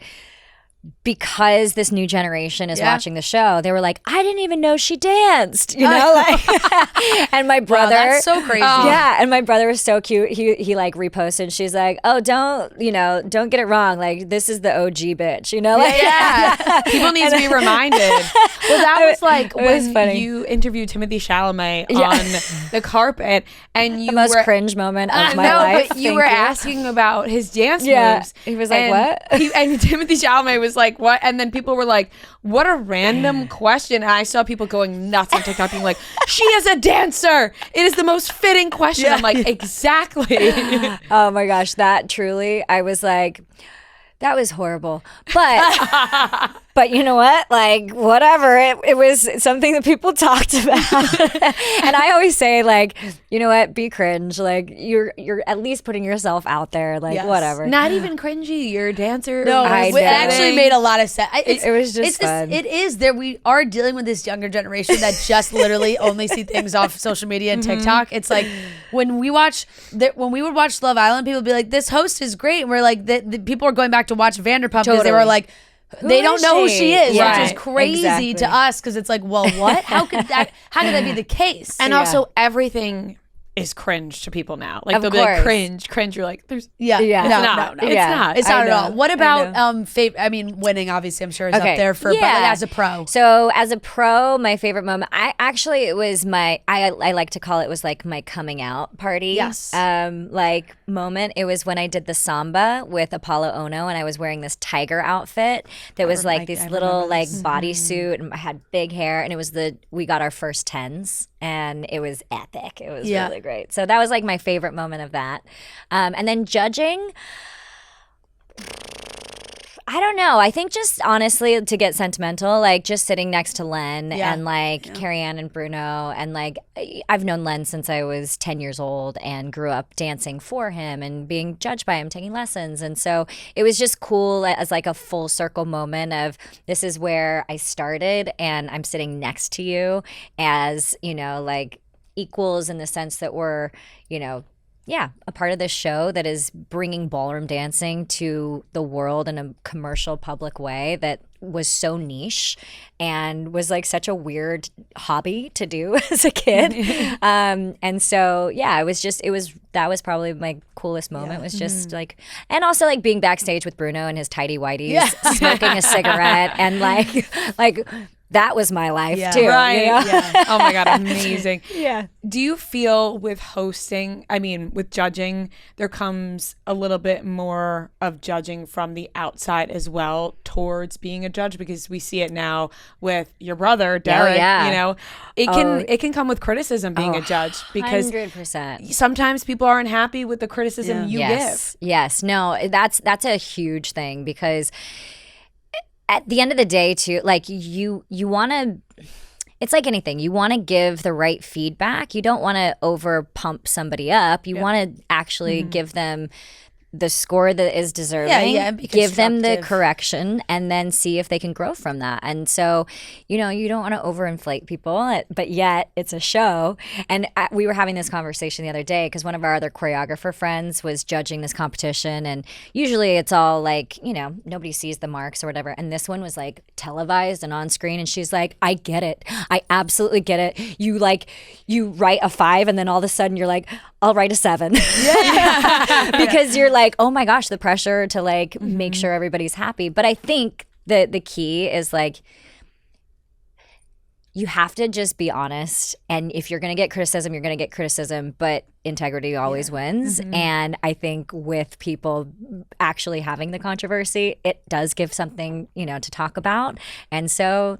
because this new generation is watching the show, they were like, I didn't even know she danced, you know, like. And my brother, wow, that's so crazy. Yeah, and my brother was so cute. He like reposted. She's like, oh, don't get it wrong. Like, this is the OG bitch, you know? Like, People need to be reminded. Well, that was like when funny. you interviewed Timothée Chalamet on the carpet, and you the most were cringe moment of my life. But you were asking about his dance moves. He was like, and what? And Timothée Chalamet was like, what? And then people were like, what a random question. And I saw people going nuts on TikTok being like, she is a dancer. It is the most fitting question. I'm like, exactly. Oh my gosh, that truly, I was like, that was horrible. But you know what? Like, whatever. It was something that people talked about. And I always say, like, you know what? Be cringe. Like, you're at least putting yourself out there. Like, whatever. Not even cringy. You're a dancer. No, it actually made a lot of sense. It was just fun. It is there. We are dealing with this younger generation that just literally only see things off social media and TikTok. It's like when we would watch Love Island, people would be like, "This host is great," and we're like, the people are going back to watch Vanderpump because they were like, they don't know who she is, which is crazy to us because it's like, well, what? How could that be the case? And also everything is cringe to people now. Like, Of they'll be like, course. cringe. You're like, there's No, it's not. it's not at all. What I about winning? Obviously, I'm sure is up there for, but like, as a pro. So as a pro, my favorite moment, it was I like to call it was like my coming out party. Yes. Like moment. It was when I did the samba with Apollo Ono, and I was wearing this tiger outfit that was like this little like bodysuit, and I had big hair, and it was we got our first 10s, and it was epic. It was really great. So that was like my favorite moment of that. And then judging, I don't know. I think just honestly, to get sentimental, like just sitting next to Len and like Carrie Ann and Bruno, and like I've known Len since I was 10 years old and grew up dancing for him and being judged by him, taking lessons. And so it was just cool as like a full circle moment of this is where I started and I'm sitting next to you as, you know, like equals in the sense that we're, you know, a part of this show that is bringing ballroom dancing to the world in a commercial public way that was so niche and was like such a weird hobby to do as a kid. And so, that was probably my coolest moment was just like, and also like being backstage with Bruno and his tidy whities, smoking a cigarette and like that was my life too. Right. You know? Yeah. Oh my God, amazing. Yeah. Do you feel with judging, there comes a little bit more of judging from the outside as well towards being a judge? Because we see it now with your brother, Derek, you know, it can come with criticism being a judge because 100%. sometimes people aren't happy with the criticism you give. Yes. No, that's a huge thing because at the end of the day, too, like you want to, it's like anything. You want to give the right feedback. You don't want to over pump somebody up. You want to actually give them the score that is deserving, give them the correction, and then see if they can grow from that. And so, you know, you don't want to overinflate people, but yet it's a show. And we were having this conversation the other day because one of our other choreographer friends was judging this competition, and usually it's all like, you know, nobody sees the marks or whatever. And this one was like televised and on screen, and she's like, I get it. I absolutely get it. You write a 5 and then all of a sudden you're like, I'll write a 7. Because you're like, oh my gosh, the pressure to like make sure everybody's happy. But I think the key is like, you have to just be honest. And if you're going to get criticism, you're going to get criticism, but integrity always wins. And I think with people actually having the controversy, it does give something, you know, to talk about. And so,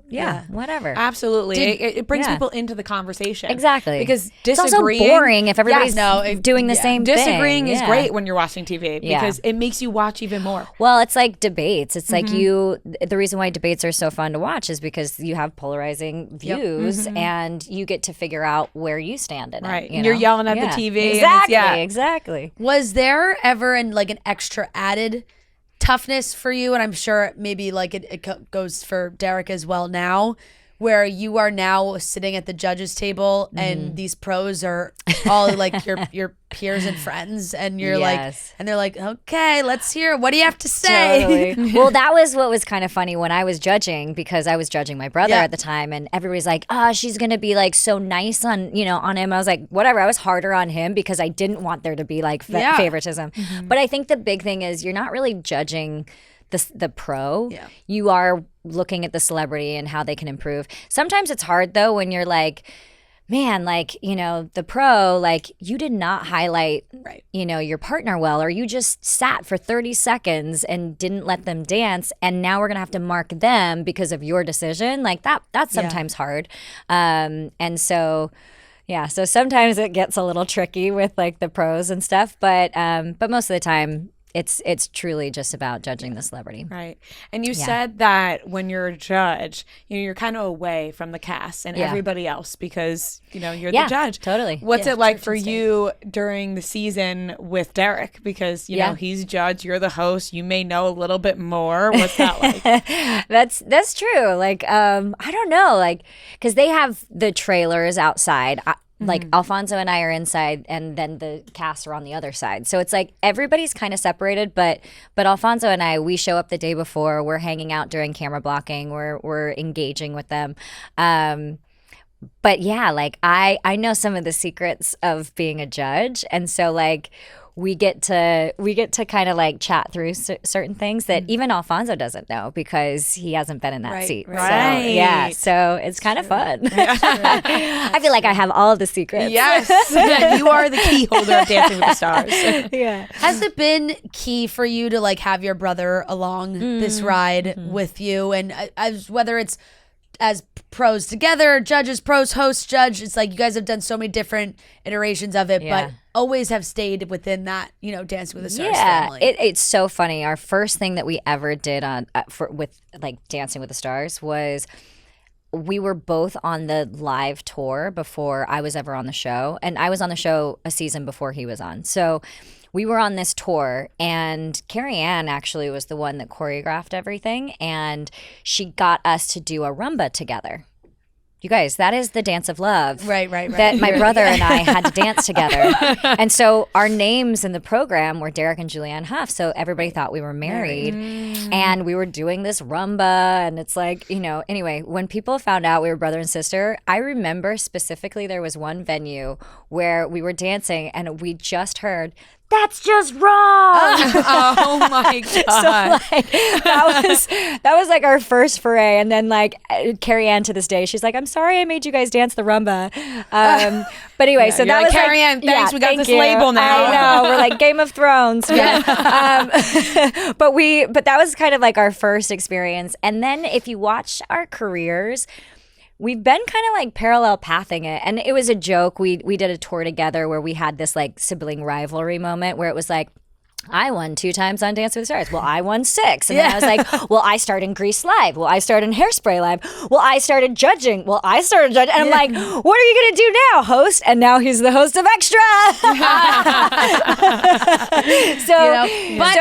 whatever. Absolutely. It brings people into the conversation. Exactly. Because it's also disagreeing. boring if everybody's doing the same thing. Disagreeing is great when you're watching TV because it makes you watch even more. Well, it's like debates. It's like the reason why debates are so fun to watch is because you have polarizing views and you get to figure out where you stand in it. You're yelling at the TV. Exactly. Was there ever like an extra added toughness for you? And I'm sure maybe like it goes for Derek as well now, where you are now sitting at the judges table and these pros are all like your peers and friends, and you're like, and they're like, okay, let's hear, what do you have to say? Totally. Well, that was what was kind of funny when I was judging, because I was judging my brother at the time, and everybody's like, she's gonna be like so nice on him. I was like, whatever. I was harder on him because I didn't want there to be like favoritism. But I think the big thing is you're not really judging the pro. You are looking at the celebrity and how they can improve. Sometimes it's hard though when you're like, man, like, the pro, like, you did not highlight, your partner well, or you just sat for 30 seconds and didn't let them dance, and now we're gonna have to mark them because of your decision. Like that's sometimes hard. And so so sometimes it gets a little tricky with like the pros and stuff, but most of the time it's truly just about judging the celebrity. Right. And you said that when you're a judge, you're kind of away from the cast and everybody else because, you're the judge. Totally. What's it like for you during the season with Derek? Because, he's judge, you're the host. You may know a little bit more. What's that like? That's true. Like, I don't know. Like, because they have the trailers outside. Like Alfonso and I are inside, and then the cast are on the other side. So it's like everybody's kind of separated, but Alfonso and I, we show up the day before. We're hanging out during camera blocking. We're engaging with them. But yeah, like I know some of the secrets of being a judge, and so like we get to kind of like chat through certain things that even Alfonso doesn't know because he hasn't been in that seat. Right. So it's kind of fun. I feel like I have all the secrets. Yes. You are the key holder of Dancing with the Stars. Has it been key for you to like have your brother along this ride with you, and as whether it's as pros together, judges, pros, host, judge, it's like you guys have done so many different iterations of it, but always have stayed within that, Dancing with the Stars family. It's so funny. Our first thing that we ever did with like Dancing with the Stars was we were both on the live tour before I was ever on the show, and I was on the show a season before he was on. So we were on this tour, and Carrie Ann actually was the one that choreographed everything, and she got us to do a rumba together. You guys, that is the dance of love. Right. That my brother and I had to dance together. And so our names in the program were Derek and Julianne Hough. So everybody thought we were married. And we were doing this rumba. And it's like, anyway, when people found out we were brother and sister, I remember specifically there was one venue where we were dancing and we just heard, "That's just wrong." Oh my God. So like that was like our first foray. And then like Carrie Ann to this day, she's like, "I'm sorry I made you guys dance the rumba." But anyway, so that like, was Carrie Ann, thanks, we got this label now. I know, we're like Game of Thrones. But that was kind of like our first experience. And then if you watch our careers, we've been kind of like parallel pathing it. And it was a joke. We did a tour together where we had this like sibling rivalry moment where it was like, I won 2 times on Dance with the Stars. Well, I won 6. And then I was like, well, I started in Grease Live. Well, I started in Hairspray Live. Well, I started judging. Well, I started judging. And I'm like, what are you going to do now, host? And now he's the host of Extra. But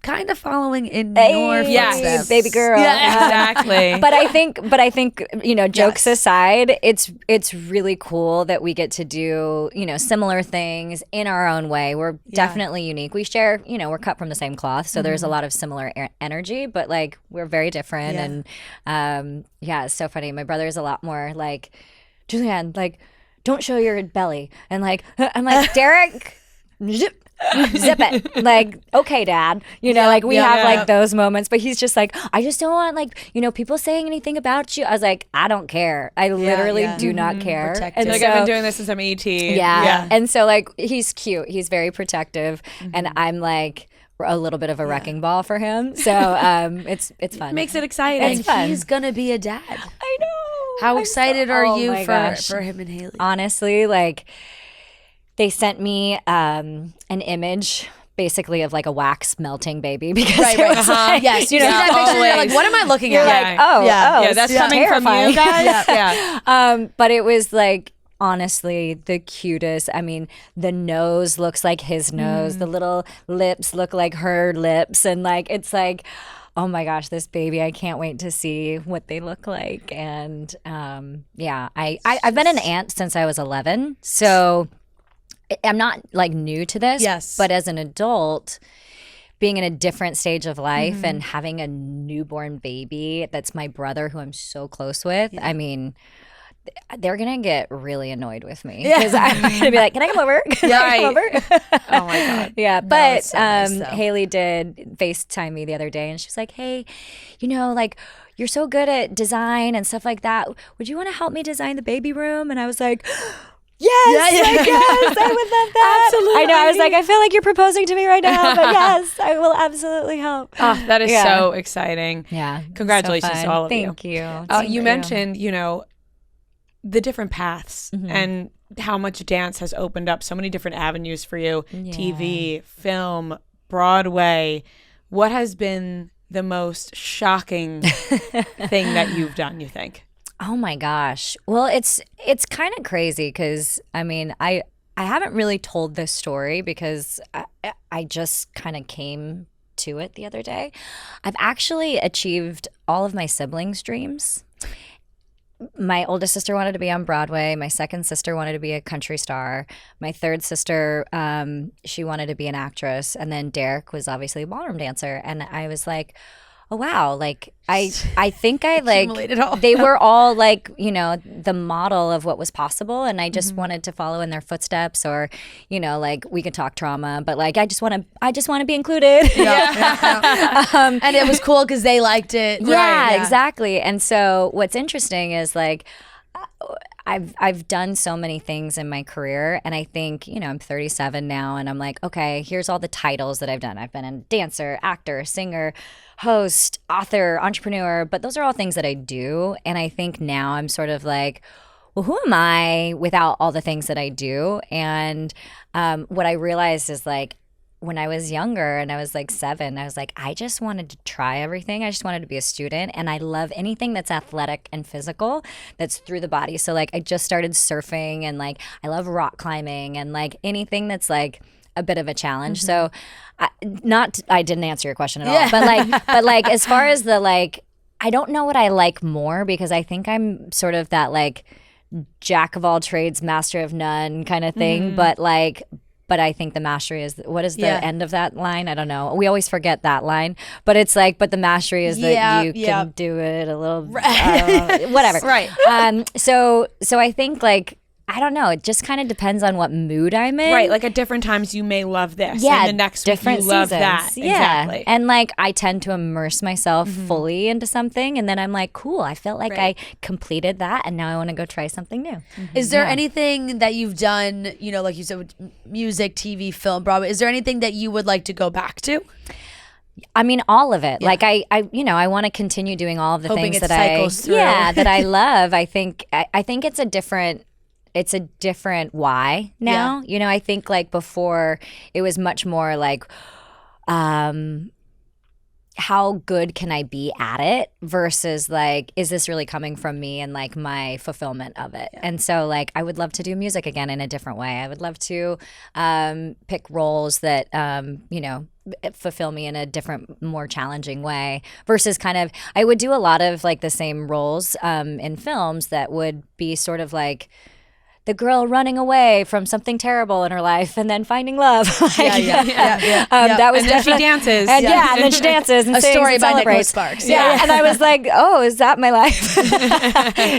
kind of following in your footsteps. Baby girl. Yeah, exactly. But I think jokes aside, it's really cool that we get to do similar things in our own way. We're definitely unique. We share we're cut from the same cloth, so there's a lot of similar energy, but like we're very different. And it's so funny. My brother is a lot more like, Julianne, like, don't show your belly, and like I'm like, Derek, zip it, like, okay, Dad, like we have like those moments, but he's just like, I just don't want like people saying anything about you. I was like, I don't care. I literally do not care. And like, I've been doing this since I'm 18. And so like he's cute, he's very protective, and I'm like a little bit of a wrecking ball for him, so it's fun. Makes it exciting. It's fun. He's gonna be a dad. I know. How excited are you for him and Haley? Honestly, like, they sent me an image basically of like a wax melting baby because it was like, yes, you see that picture, you're like, what am I looking at? Like, oh, that's coming from you guys. But it was like, honestly, the cutest. I mean, the nose looks like his nose. The little lips look like her lips, and like it's like, oh my gosh, this baby, I can't wait to see what they look like. And I've been an aunt since I was 11. So I'm not like new to this. Yes. But as an adult, being in a different stage of life and having a newborn baby that's my brother who I'm so close with, I mean, they're going to get really annoyed with me because I'm going to be like, can I come over? Can I come over? Oh my God. Yeah. No, But it's so nice, though. Haley did FaceTime me the other day and she was like, hey, you know, like you're so good at design and stuff like that. Would you want to help me design the baby room? And I was like, yes, yes, I would love that. Absolutely. I know. I was like, I feel like you're proposing to me right now, but yes, I will absolutely help. Oh, that is so exciting. Yeah. Congratulations so to all of you. Thank you. You mentioned, you know, the different paths and how much dance has opened up so many different avenues for you. TV, film, Broadway. What has been the most shocking thing that you've done, you think? Oh my gosh. Well, it's kind of crazy because I mean, I haven't really told this story because I just kind of came to it the other day. I've actually achieved all of my siblings' dreams. My oldest sister wanted to be on Broadway. My second sister wanted to be a country star. My third sister, she wanted to be an actress. And then Derek was obviously a ballroom dancer. And I was like, oh, wow. Like, I think I Accumulated all. they were all like, you know, the model of what was possible. And I just wanted to follow in their footsteps or, you know, like we could talk trauma, but like, I just want to be included. And it was cool because they liked it. Yeah, exactly. And so what's interesting is like, I've done so many things in my career, and I think, you know, I'm 37 now, and I'm like, okay, here's all the titles that I've done. I've been a dancer, actor, singer, host, author, entrepreneur, but those are all things that I do. And I think now I'm sort of like, well, who am I without all the things that I do? And what I realized is like, when I was younger and I was like 7, I was like, I just wanted to try everything. I just wanted to be a student. And I love anything that's athletic and physical, that's through the body. So like I just started surfing and like I love rock climbing and like anything that's like a bit of a challenge. So I didn't answer your question at all. But like as far as the like, I don't know what I like more because I think I'm sort of that like jack of all trades, master of none kind of thing. But I think the mastery is, what is the end of that line? I don't know. We always forget that line. But it's like, but the mastery is that you can do it a little, whatever. Right. So I think like, I don't know. It just kind of depends on what mood I'm in. Right. Like at different times you may love this. Yeah. And the next week different you love seasons. that. Yeah. Exactly. And like I tend to immerse myself fully into something. And then I'm like, cool, I felt like I completed that. And now I want to go try something new. Is there anything that you've done, you know, like you said, with music, TV, film, Broadway, is there anything that you would like to go back to? I mean, all of it. Yeah. Like I I want to continue doing all of the Hoping things it that cycles through. that I love. I think it's a different why now. You know, I think like before it was much more like, how good can I be at it versus like, is this really coming from me and like my fulfillment of it? And so like, I would love to do music again in a different way. I would love to pick roles that, you know, fulfill me in a different, more challenging way versus kind of, I would do a lot of like the same roles in films that would be sort of like, the girl running away from something terrible in her life and then finding love. That was and then she dances. And and then she dances and A sings story and by celebrates. Nicholas Sparks. Yeah. And I was like, oh, is that my life?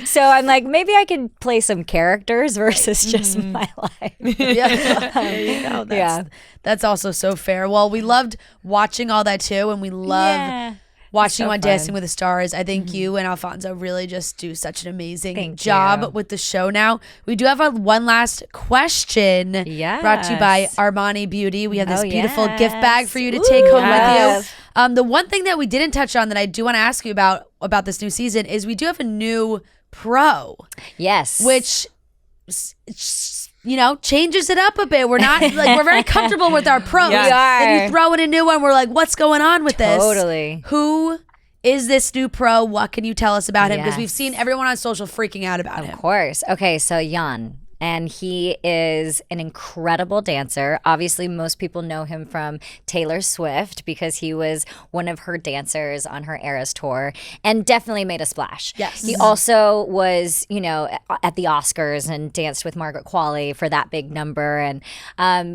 So I'm like, maybe I could play some characters versus just my life. There you go. That's also so fair. Well, we loved watching all that too, and we love watching you on Dancing with the Stars. I think you and Alfonso really just do such an amazing job with the show now. We do have one last question brought to you by Armani Beauty. We have this beautiful gift bag for you to take home with you. The one thing that we didn't touch on that I do want to ask you about this new season is we do have a new pro. Yes. Which, you know, changes it up a bit. We're not like, we're very comfortable with our pros. We are. And you throw in a new one, we're like, what's going on with this? Totally. Who is this new pro? What can you tell us about him? Because we've seen everyone on social freaking out about him. Of course. Okay, so Jan. And he is an incredible dancer. Obviously, most people know him from Taylor Swift because he was one of her dancers on her Eras tour and definitely made a splash. Yes. He also was, at the Oscars and danced with Margaret Qualley for that big number. And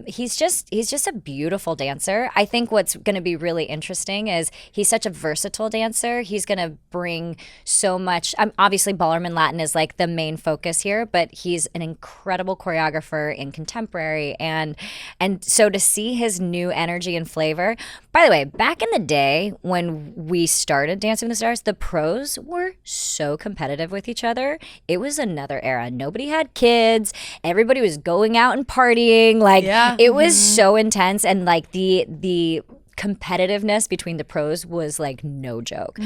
he's just a beautiful dancer. I think what's going to be really interesting is he's such a versatile dancer. He's going to bring so much. Obviously, Ballroom and Latin is like the main focus here, but he's an incredible choreographer in contemporary, and so to see his new energy and flavor. By the way, back in the day when we started Dancing with the Stars, the pros were so competitive with each other. It was another era. Nobody had kids. Everybody was going out and partying. Like it was so intense, and like the competitiveness between the pros was like no joke.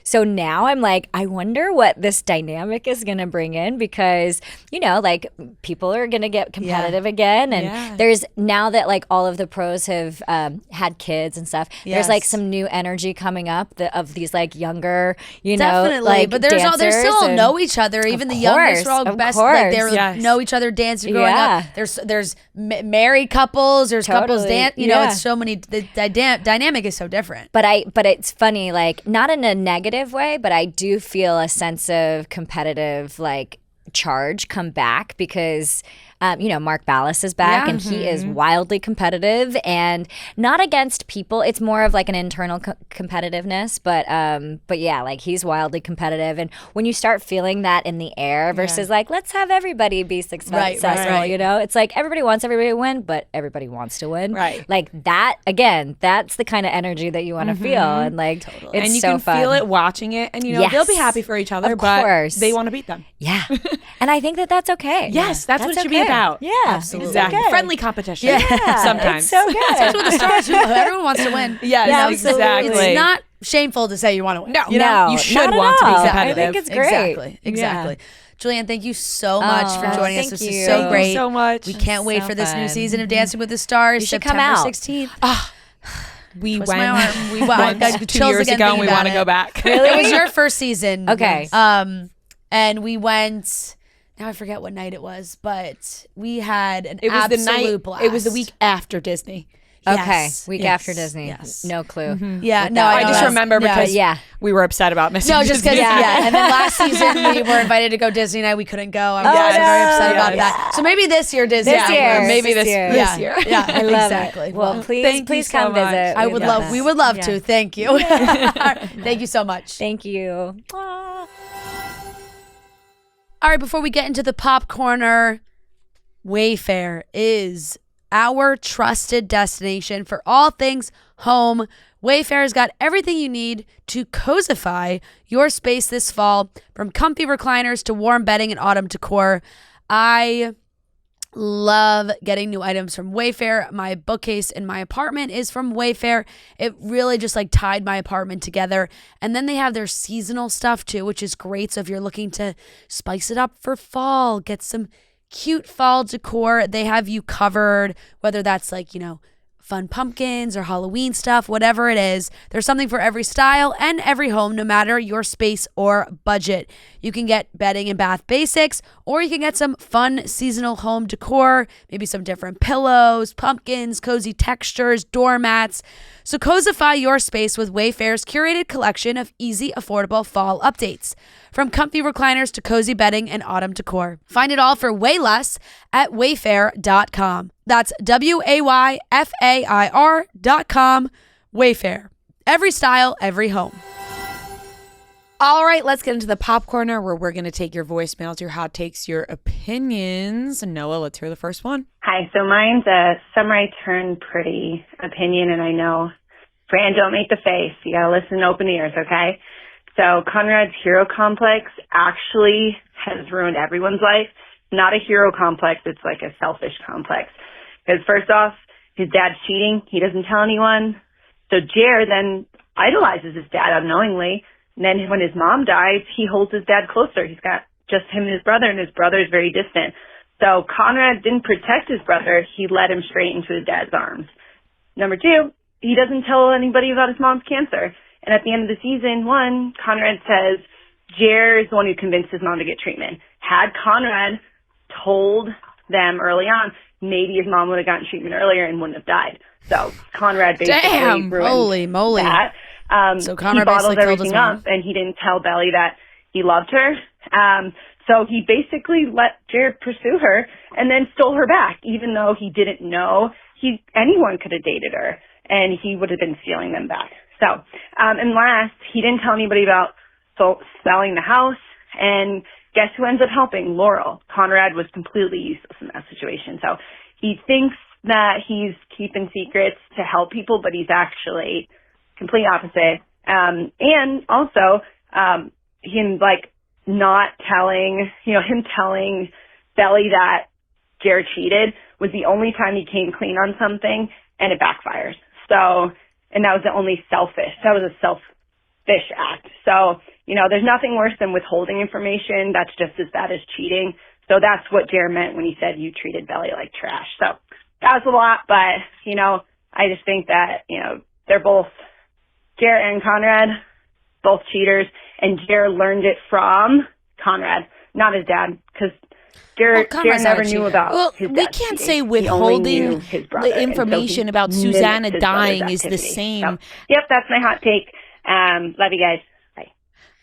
So now I'm like, I wonder what this dynamic is going to bring in, because like people are going to get competitive again, and there's now that like all of the pros have had kids and stuff, there's like some new energy coming up of these like younger definitely, like but they still all know each other. Even the youngest are all best, like they know each other dancing growing up. There's married couples, there's couples dance, it's so many. The dynamic is so different. But it's funny, like not in a negative way, but I do feel a sense of competitive like charge come back because Mark Ballas is back and he is wildly competitive, and not against people. It's more of like an internal competitiveness, but yeah, like he's wildly competitive. And when you start feeling that in the air versus like, let's have everybody be successful, it's like everybody wants everybody to win, but everybody wants to win. Right. Like that, again, that's the kind of energy that you want to feel. And like, it's and you so can fun. feel it watching it, and they'll be happy for each other, but they want to beat them. Yeah. And I think that that's okay. Yes, that's what it should be about. Yeah, absolutely. Exactly. Friendly competition. Yeah, sometimes. It's so good. Especially with the Stars, everyone wants to win. Yes, exactly. It's not shameful to say you want to win. No, you should want to be competitive. I think it's great. Exactly. Julianne, thank you so much for joining us. This is so great. Thank you so much. We can't wait for this new season of Dancing with the Stars. You should September come out. 16th. We Twist went my arm. We went 2 years ago, and we want to go back. Really? It was your first season. Okay. And we went. Now I forget what night it was, but we had an absolute absolute blast. It was the week after Disney. Okay, week after Disney. Yes. No clue. Yeah, no, I just remember because we were upset about missing No, just because, And then last season we were invited to go Disney night. We couldn't go. I was very upset about that. So maybe this year Disney. Maybe this year. Yeah, I love exactly. it. Well, please come visit. We would love to. Thank you. Thank you so much. Thank you. All right, before we get into the pop corner, Wayfair is our trusted destination for all things home. Wayfair's got everything you need to cozyfy your space this fall, from comfy recliners to warm bedding and autumn decor. I love getting new items from Wayfair. My bookcase in my apartment is from Wayfair. It really just like tied my apartment together. And then they have their seasonal stuff too, which is great. So if you're looking to spice it up for fall, get some cute fall decor, they have you covered, whether that's like, fun pumpkins or Halloween stuff, whatever it is. There's something for every style and every home, no matter your space or budget. You can get bedding and bath basics, or you can get some fun seasonal home decor, maybe some different pillows, pumpkins, cozy textures, doormats. So cozyfy your space with Wayfair's curated collection of easy, affordable fall updates. From comfy recliners to cozy bedding and autumn decor. Find it all for way less at wayfair.com. That's WAYFAIR.com. Wayfair. Every style, every home. All right, let's get into the pop corner, where we're going to take your voicemails, your hot takes, your opinions. Noah, let's hear the first one. Hi, so mine's a summer I turned pretty opinion, and I know, Fran, don't make the face. You got to listen to open ears, okay? So Conrad's hero complex actually has ruined everyone's life. Not a hero complex, it's like a selfish complex. Because first off, his dad's cheating. He doesn't tell anyone. So Jer then idolizes his dad unknowingly. And then when his mom dies, he holds his dad closer. He's got just him and his brother, and his brother is very distant. So Conrad didn't protect his brother. He led him straight into his dad's arms. Number two, he doesn't tell anybody about his mom's cancer. And at the end of the season 1, Conrad says Jer is the one who convinced his mom to get treatment. Had Conrad told them early on, maybe his mom would have gotten treatment earlier and wouldn't have died. So Conrad basically ruined holy moly. that. So Conrad he bottled basically killed his everything mom. up, and he didn't tell Belly that he loved her. So he basically let Jared pursue her and then stole her back, even though he didn't know anyone could have dated her, and he would have been stealing them back. So, and last, he didn't tell anybody about selling the house, and guess who ends up helping? Laurel. Conrad was completely useless in that situation. So he thinks that he's keeping secrets to help people, but he's actually complete opposite. And also, him not telling, him telling Belly that Jared cheated was the only time he came clean on something, and it backfires. So, and that was the only that was a selfish act. So, there's nothing worse than withholding information. That's just as bad as cheating. So that's what Jared meant when he said you treated Belly like trash. So that was a lot, but, I just think that, they're both, Jared and Conrad, both cheaters, and Jared learned it from Conrad, not his dad, because Jared never knew about his dad. We can't cheating. say He only withholding knew his brother, the information and so about he Susanna mimicked his brother's dying is the activity. same. So, yep, that's my hot take. Love you guys. Bye.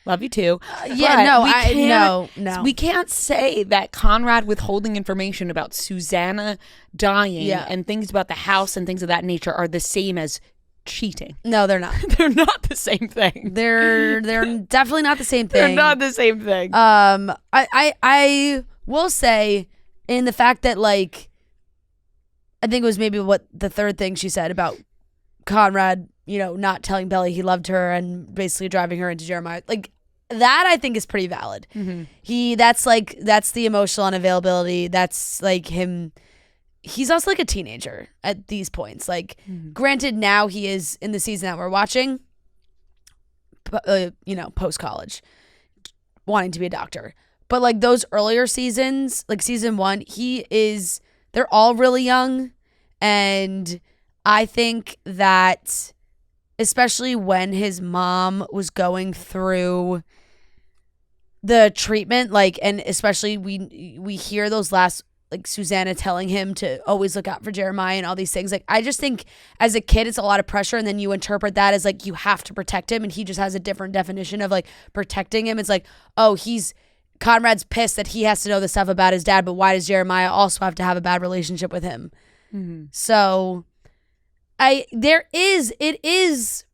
Love you too. No. We can't say that Conrad withholding information about Susanna dying and things about the house and things of that nature are the same as cheating. No, they're not. They're not the same thing. They're definitely not the same thing. They're not the same thing. I will say, in the fact that I think it was maybe what the third thing she said about Conrad, not telling Belly he loved her and basically driving her into Jeremiah. That I think is pretty valid. Mm-hmm. That's the emotional unavailability. That's him. He's also a teenager at these points. Granted, now he is in the season that we're watching, post college, wanting to be a doctor. But those earlier seasons, season 1, they're all really young. And I think that especially when his mom was going through the treatment, and especially we hear those last, Susanna telling him to always look out for Jeremiah and all these things. I just think as a kid, it's a lot of pressure. And then you interpret that as you have to protect him. And he just has a different definition of protecting him. It's Conrad's pissed that he has to know the stuff about his dad, but why does Jeremiah also have to have a bad relationship with him? Mm-hmm. So it is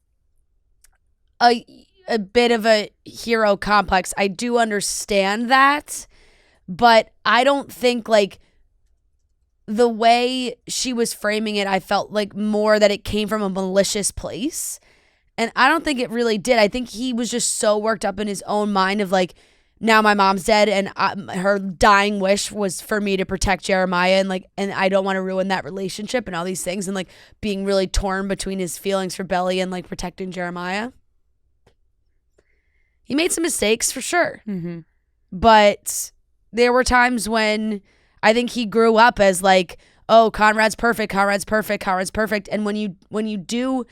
a bit of a hero complex. I do understand that, but I don't think the way she was framing it, I felt more that it came from a malicious place. And I don't think it really did. I think he was just so worked up in his own mind of now my mom's dead, and her dying wish was for me to protect Jeremiah, and I don't want to ruin that relationship and all these things, and being really torn between his feelings for Belly and protecting Jeremiah. He made some mistakes for sure, but there were times when I think he grew up as oh, Conrad's perfect, and when you do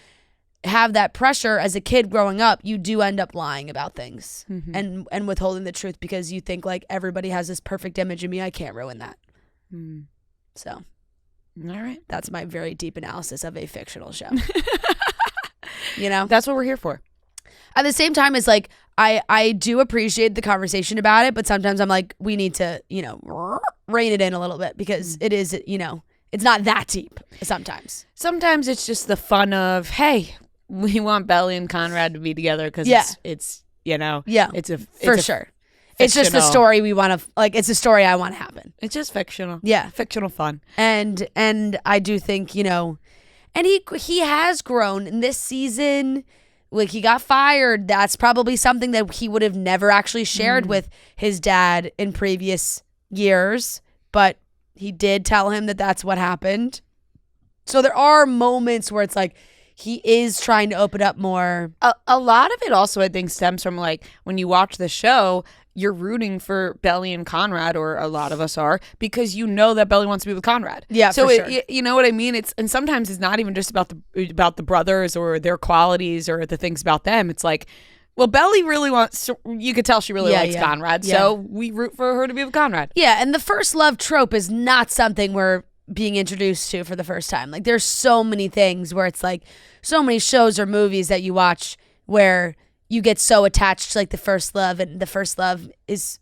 have that pressure as a kid growing up, you do end up lying about things and withholding the truth because you think everybody has this perfect image of me. I can't ruin that. So, all right. That's my very deep analysis of a fictional show. That's what we're here for. At the same time, it's I do appreciate the conversation about it, but sometimes I'm we need to, rein it in a little bit because it is, it's not that deep sometimes. Sometimes it's just the fun of, hey, we want Belly and Conrad to be together because it's for sure. It's just the story we want to it's a story I want to happen. It's just fictional. Yeah. Fictional fun. And I do think, and he has grown in this season. He got fired. That's probably something that he would have never actually shared with his dad in previous years, but he did tell him that that's what happened. So there are moments where it's he is trying to open up more. A lot of it also, I think, stems from when you watch the show, you're rooting for Belly and Conrad, or a lot of us are, because that Belly wants to be with Conrad. Yeah, so for sure. You know what I mean? And sometimes it's not even just about the brothers or their qualities or the things about them. It's Well, Belly really wants. You could tell she really likes Conrad, Yeah. so we root for her to be with Conrad. Yeah, and the first love trope is not something we're being introduced to for the first time. Like, there's so many things where it's like so many shows or movies that you watch where you get so attached to like the first love, and the first love is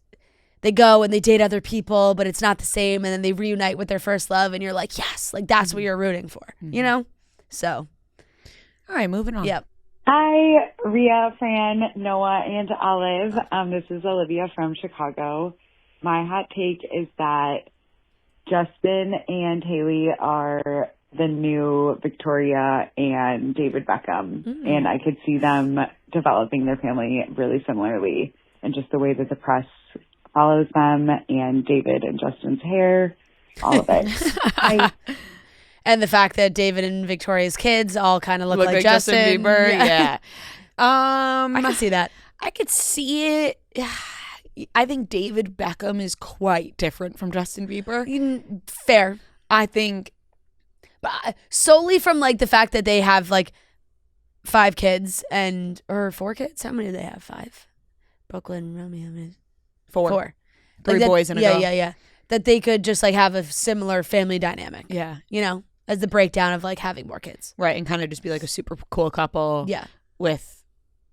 they go and they date other people, but it's not the same, and then they reunite with their first love, and you're like, yes, like that's what you're rooting for, you know? So, all right, moving on. Yep. Hi, Ria, Fran, Noah, and Olive. This is Olivia from Chicago. My hot take is that Justin and Haley are the new Victoria and David Beckham. And I could see them developing their family really similarly. And just the way that the press follows them, and David and Justin's hair, all of it. And the fact that David and Victoria's kids all kind of look like Justin Bieber. Yeah. I can see that. I could see it. I think David Beckham is quite different from Justin Bieber. Fair. I think solely from like the fact that they have like 5 kids or 4 kids. How many do they have? 5. Brooklyn, Romeo, 4. 3 Like boys and a girl. Yeah. That they could just like have a similar family dynamic. Yeah. You know, as the breakdown of like having more kids. Right, and kind of just be like a super cool couple. Yeah. With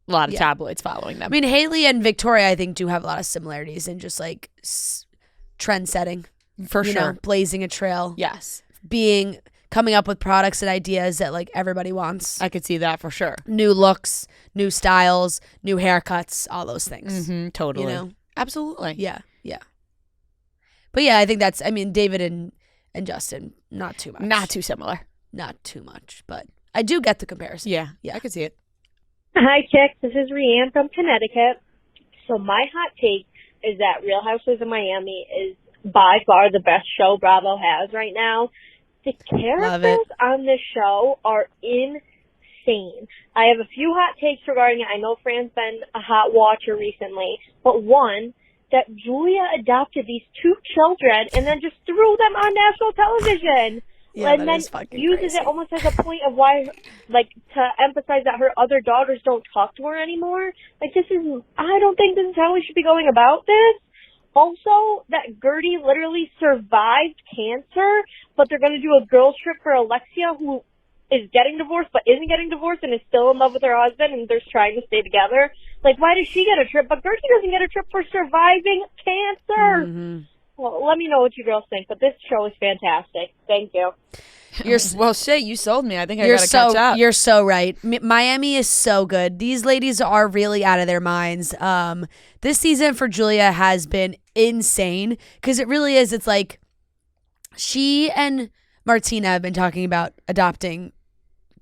a lot of tabloids following them. I mean, Haley and Victoria, I think, do have a lot of similarities in just like trend setting. For you sure. know, blazing a trail. Yes. Coming up with products and ideas that like everybody wants. I could see that for sure. New looks, new styles, new haircuts, all those things. Totally. You know? Absolutely. Yeah. But yeah, I think David and Justin, not too much. Not too similar. Not too much, but I do get the comparison. Yeah. I could see it. Hi, chicks. This is Rianne from Connecticut. So my hot take is that Real Housewives of Miami is by far the best show Bravo has right now. The characters on this show are insane. I have a few hot takes regarding it. I know Fran's been a hot watcher recently, but one, that Julia adopted these 2 children and then just threw them on national television. Yeah, and then uses it almost as a point of why, like, to emphasize that her other daughters don't talk to her anymore. Like, I don't think this is how we should be going about this. Also, that Gertie literally survived cancer, but they're going to do a girls trip for Alexia, who is getting divorced but isn't getting divorced and is still in love with her husband, and they're trying to stay together. Like, why does she get a trip, but Gertie doesn't get a trip for surviving cancer? Well, let me know what you girls think, but this show is fantastic. Thank you. Well, shit, you sold me. I think I gotta catch up. You're so right. Miami is so good. These ladies are really out of their minds. This season for Julia has been insane because it really is. It's like she and Martina have been talking about adopting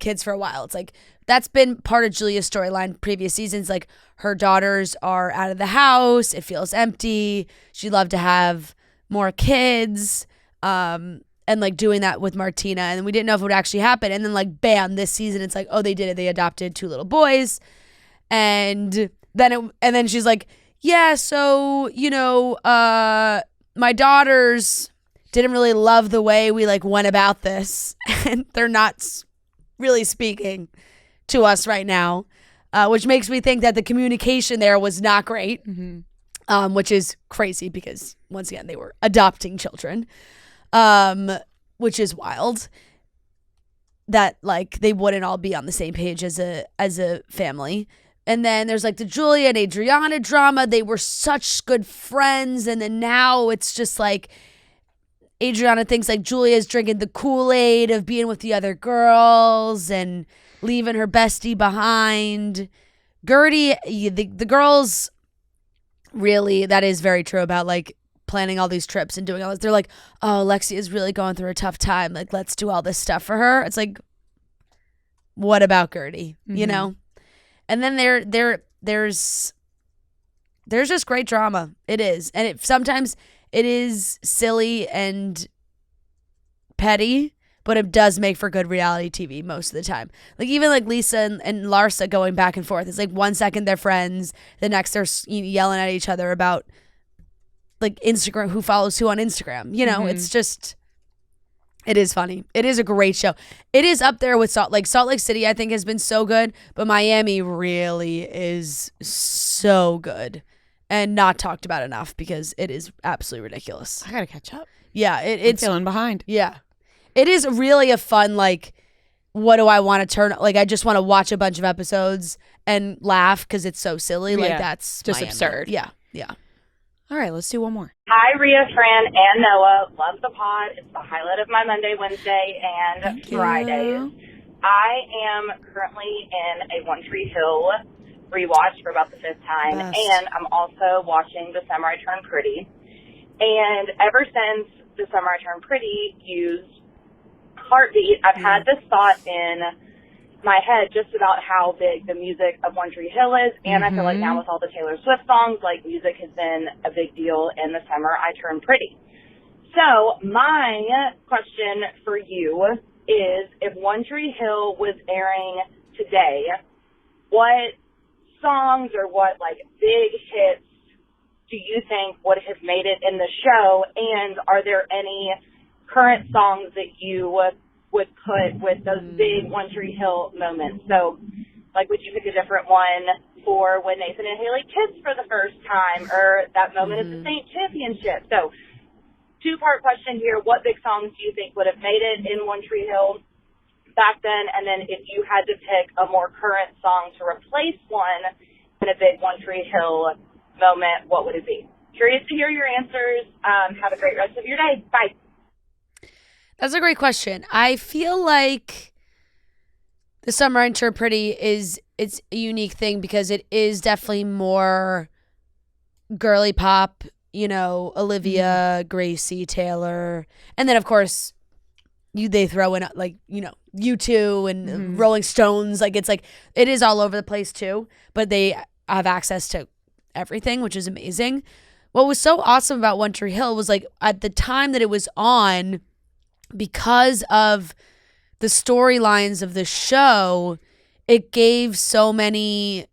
kids for a while. It's like that's been part of Julia's storyline previous seasons. Like her daughters are out of the house. It feels empty. She'd love to have more kids. And like doing that with Martina, and we didn't know if it would actually happen. And then like bam, this season it's like, oh, they did it. They adopted 2 little boys, and then she's like, yeah, so my daughters didn't really love the way we like went about this, and they're not really speaking to us right now, which makes me think that the communication there was not great, which is crazy because once again they were adopting children. Which is wild that like they wouldn't all be on the same page as a family. And then there's like the Julia and Adriana drama. They were such good friends, and then now it's just like Adriana thinks like Julia's drinking the Kool-Aid of being with the other girls and leaving her bestie behind. Gertie, the girls, really, that is very true about like planning all these trips and doing all this. They're like, oh, Lexi is really going through a tough time. Like, let's do all this stuff for her. It's like, what about Gertie? You know? And then there's just great drama. It is. And sometimes it is silly and petty, but it does make for good reality TV most of the time. Like even like Lisa and Larsa going back and forth. It's like 1 second they're friends, the next they're yelling at each other about like Instagram, who follows who on Instagram. You know, it's just, It is funny. It is a great show. It is up there with Salt Lake City, I think, has been so good, but Miami really is so good and not talked about enough because it is absolutely ridiculous. I gotta catch up. Yeah, it's feeling behind. Yeah, it is really a fun, like, what do I want to turn, like, I just want to watch a bunch of episodes and laugh because it's so silly. Like, that's just Miami. absurd. Yeah. All right, let's do one more. Hi, Ria, Fran, and Noah. Love the pod. It's the highlight of my Monday, Wednesday, and Fridays. I am currently in a One Tree Hill rewatch for about the 5th time, and I'm also watching The Summer I Turned Pretty. And ever since The Summer I Turned Pretty used Heartbeat, I've had this thought in my head just about how big the music of One Tree Hill is, and I feel like now with all the Taylor Swift songs, like, music has been a big deal in The Summer I Turned Pretty. So my question for you is, if One Tree Hill was airing today, what songs or what, like, big hits do you think would have made it in the show, and are there any current songs that you would put with those big One Tree Hill moments? So, like, would you pick a different one for when Nathan and Haley kissed for the first time, or that moment at the state championship? So, 2-part question here. What big songs do you think would have made it in One Tree Hill back then? And then if you had to pick a more current song to replace one in a big One Tree Hill moment, what would it be? Curious to hear your answers. Have a great rest of your day. Bye. That's a great question. I feel like The Summer I Turned Pretty it's a unique thing because it is definitely more girly pop, you know, Olivia, Gracie, Taylor, and then of course they throw in, like, you know, U2 and Rolling Stones. Like, it's like, it is all over the place too, but they have access to everything, which is amazing. What was so awesome about One Tree Hill was, like, at the time that it was on, because of the storylines of the show, it gave so many,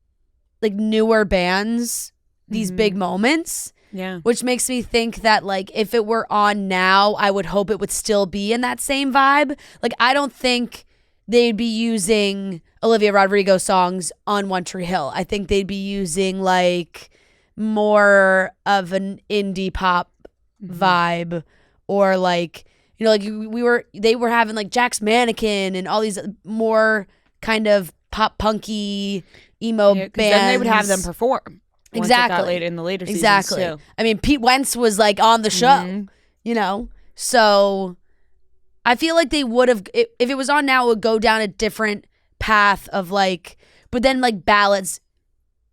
like, newer bands these big moments. Yeah. Which makes me think that, like, if it were on now, I would hope it would still be in that same vibe. Like, I don't think they'd be using Olivia Rodrigo songs on One Tree Hill. I think they'd be using, like, more of an indie pop vibe, or, like, you know, like, they were having, like, Jack's Mannequin and all these more kind of pop punky emo bands. Then they would have them perform. Exactly. In the later exactly. seasons too. I mean, Pete Wentz was, like, on the show, you know? So I feel like they would have, if it was on now, it would go down a different path of, like, but then, like, ballads,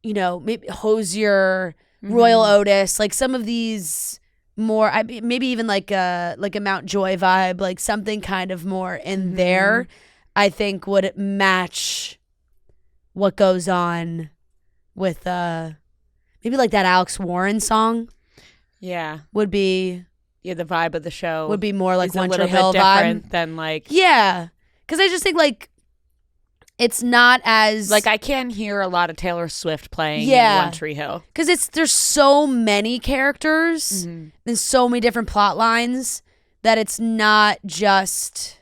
you know, maybe Hozier, Royal Otis, like, some of these more, maybe even like a Mount Joy vibe, like something kind of more in there, I think would match what goes on with maybe like that Alex Warren song. Yeah, would be the vibe of the show would be more like is One a little Tree Hill bit different vibe than, like, because I just think, like, it's not as, like, I can hear a lot of Taylor Swift playing in One Tree Hill because there's so many characters and so many different plot lines that it's not just,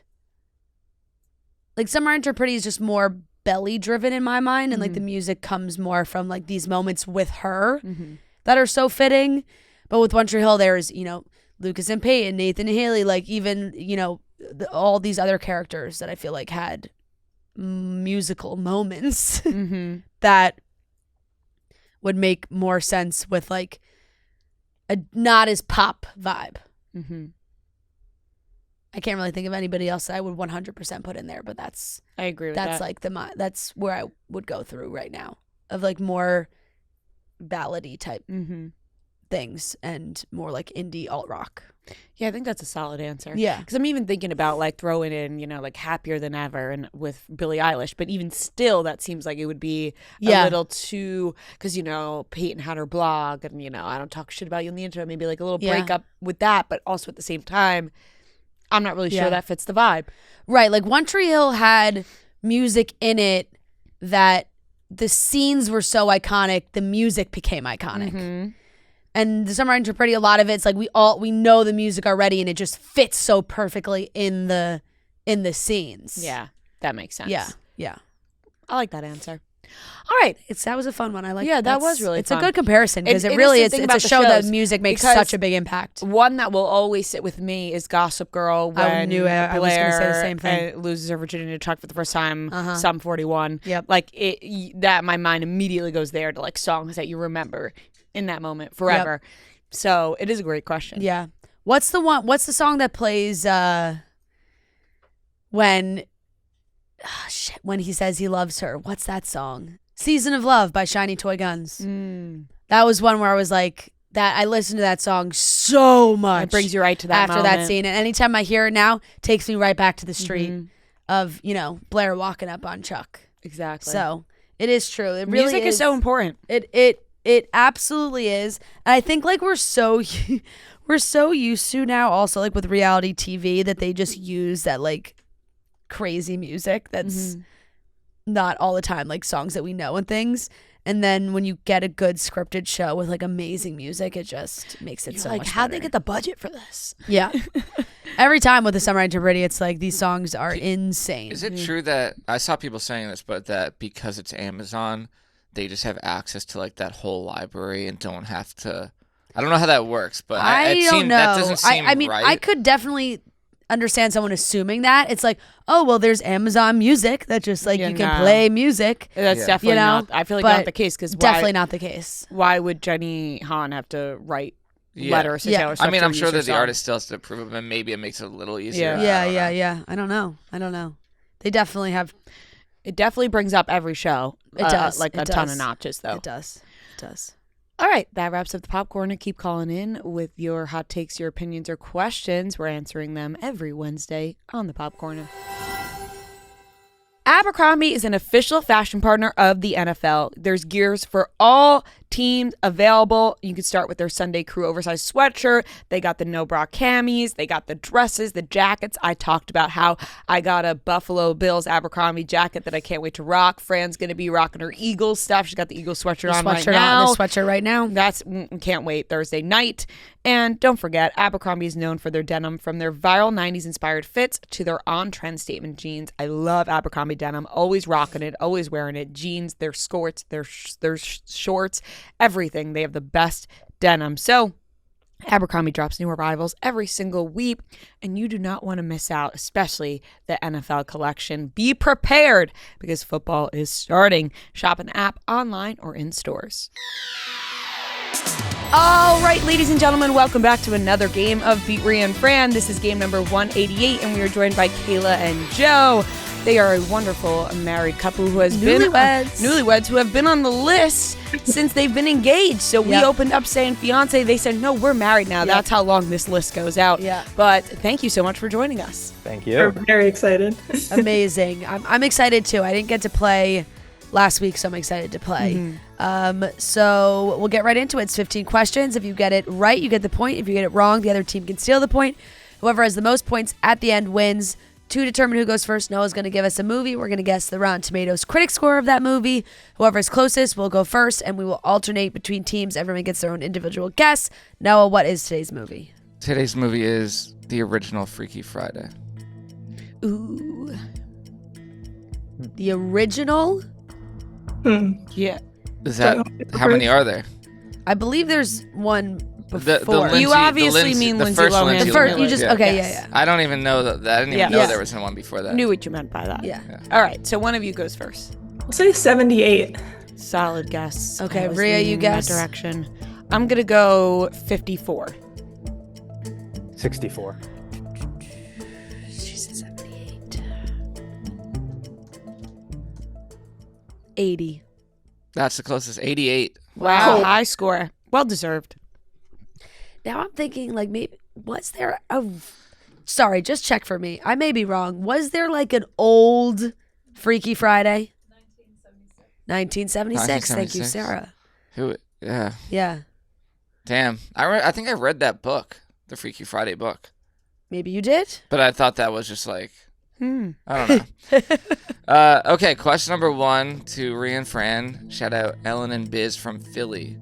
like, Summer I Turned Pretty is just more belly driven in my mind, and like the music comes more from, like, these moments with her that are so fitting. But with One Tree Hill, there's, you know, Lucas and Peyton, Nathan and Haley, like, even, you know, all these other characters that I feel like had musical moments that would make more sense with, like, a not as pop vibe. I can't really think of anybody else that I would 100% put in there, but I agree with that. That's like that's where I would go through right now, of, like, more ballady type things and more like indie alt rock. Yeah, I think that's a solid answer. Yeah, because I'm even thinking about, like, throwing in, you know, like, Happier Than Ever and with Billie Eilish, but even still, that seems like it would be a little too, because, you know, Peyton had her blog, and, you know, I don't talk shit about you in the intro, maybe like a little breakup with that, but also at the same time, I'm not really sure that fits the vibe. Right, like, One Tree Hill had music in it that the scenes were so iconic, the music became iconic. And the Summer Intern Pretty, a lot of it's like we know the music already, and it just fits so perfectly in the scenes. Yeah, that makes sense. Yeah. I like that answer. All right, that was a fun one. I like. Yeah, that was really It's fun. a good comparison because It it is really the is. thing It's about a the show that shows, music makes because such a big impact. One that will always sit with me is Gossip Girl when I knew I was gonna say the same thing. Loses her virginity to Chuck for the first time. Uh-huh. Sum 41. Yep. Like that, my mind immediately goes there to like songs that you remember in that moment forever. So it is a great question. Yeah. What's the song that plays when he says he loves her? What's that song? Season of Love by Shiny Toy Guns. That was one where I was like, that I listened to that song so much. It brings you right to that after moment. that scene. And anytime I hear it now, it takes me right back to the street of, Blair walking up on Chuck. Exactly. So it is true. It really Music is so important. It absolutely is. And I think like we're so used to now also like with reality TV that they just use that like crazy music that's not all the time, like songs that we know and things. And then when you get a good scripted show with like amazing music, it just makes it so like, much how'd better. they get the budget for this? Yeah. Every time with the Summer Intern Pretty, it's like these songs are insane. Is it true that I saw people saying this, but that because it's Amazon, they just have access to like that whole library and don't have to? I don't know how that works, but I don't know. That doesn't seem I mean, right. I could definitely understand someone assuming that. It's like, oh, well, there's Amazon Music that just like you can play music. That's definitely not. I feel like not the case because definitely not the case. Why would Jenny Han have to write letters to Taylor Swift? I mean, I'm sure that the song? artist still has to approve it, and maybe it makes it a little easier. Yeah. I don't know. They definitely have. It definitely brings up every show. It does. Like It a ton does. of notches, though. It does. All right, that wraps up the Popcorner. Keep calling in with your hot takes, your opinions, or questions. We're answering them every Wednesday on the Popcorner. Abercrombie is an official fashion partner of the NFL. There's gears for all teams available. You can start with their Sunday Crew oversized sweatshirt. They got the no bra camis. They got the dresses, the jackets. I talked about how I got a Buffalo Bills Abercrombie jacket that I can't wait to rock. Fran's going to be rocking her Eagles stuff. She's got the Eagles sweatshirt on right now. The sweatshirt right now. Can't wait. Thursday night. And don't forget, Abercrombie is known for their denim, from their viral 90s inspired fits to their on-trend statement jeans. I love Abercrombie denim. Always rocking it, always wearing it. Jeans, their skirts, their shorts, everything. They have the best denim. So Abercrombie drops new arrivals every single week, and you do not want to miss out, especially the NFL collection. Be prepared because football is starting. Shop an app, online, or in stores. All right, ladies and gentlemen, welcome back to another game of Beat Ria and Fran. This is game number 188, and we are joined by Kayla and Joe. They are a wonderful married couple who has newlyweds who have been on the list since they've been engaged. So we opened up saying fiance. They said, no, we're married now. That's how long this list goes out. Yeah. But thank you so much for joining us. Thank you. We're very excited. Amazing. I'm excited too. I didn't get to play last week, so I'm excited to play. So we'll get right into it. It's 15 questions. If you get it right, you get the point. If you get it wrong, the other team can steal the point. Whoever has the most points at the end wins. To determine who goes first, Noah's going to give us a movie. We're going to guess the Rotten Tomatoes critic score of that movie. Whoever is closest will go first, and we will alternate between teams. Everyone gets their own individual guess. Noah, what is today's movie? Today's movie is the original Freaky Friday. Ooh. The original? Yeah. Is that how many are there? I believe there's one before. The Lindsay, you obviously mean the Lindsay first Lohan. Lindsay The first, Lohan. you just okay, yeah. I don't even know that. I didn't even know there was one before that. Knew what you meant by that. Yeah. All right, so one of you goes first. I'll say 78. Solid guess. Okay, I was Ria, you leaning in guess? that direction. I'm gonna go 54. 64. She's 78. 80. That's the closest. 88. Wow, high score. Well deserved. Now I'm thinking, like, maybe was there a? Sorry, just check for me. I may be wrong. Was there like an old Freaky Friday? 1976. Thank you, 1976. Sarah. Who? Yeah. Yeah. Damn. I think I read that book, the Freaky Friday book. Maybe you did. But I thought that was just like, I don't know. Okay, question number 1 to Ria and Fran. Shout out Ellen and Biz from Philly.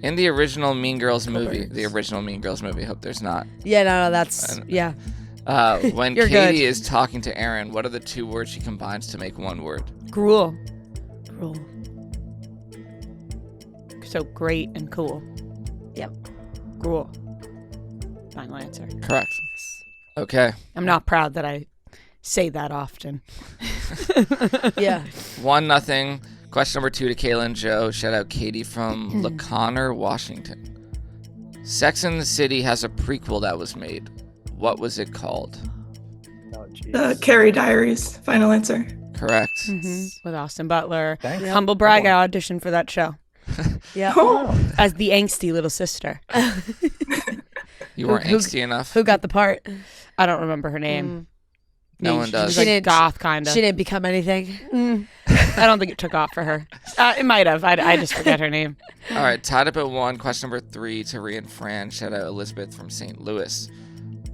In the original Mean Girls movie, Biebers. hope there's not. Yeah, no, that's yeah. When You're Katie good. is talking to Aaron, what are the two words she combines to make one word? Gruel. Rule. So great and cool. Yep. Gruel. Final answer. Correct. Okay. I'm not proud that I say that often. Yeah. 1-0. Question number 2 to Kayla and Joe. Shout out Katie from LaConner, Washington. Sex and the City has a prequel that was made. What was it called? The Carrie Diaries. Final answer. Correct. With Austin Butler. Thanks. Humble brag, I auditioned for that show Yeah. as the angsty little sister. You weren't angsty enough. Who got the part? I don't remember her name. No one She does. was She like didn't- goth, kind of. She didn't become anything. I don't think it took off for her. It might have. I just forget her name. All right, tied up at 1. Question number 3 to Ria and Fran. Shout out Elizabeth from St. Louis.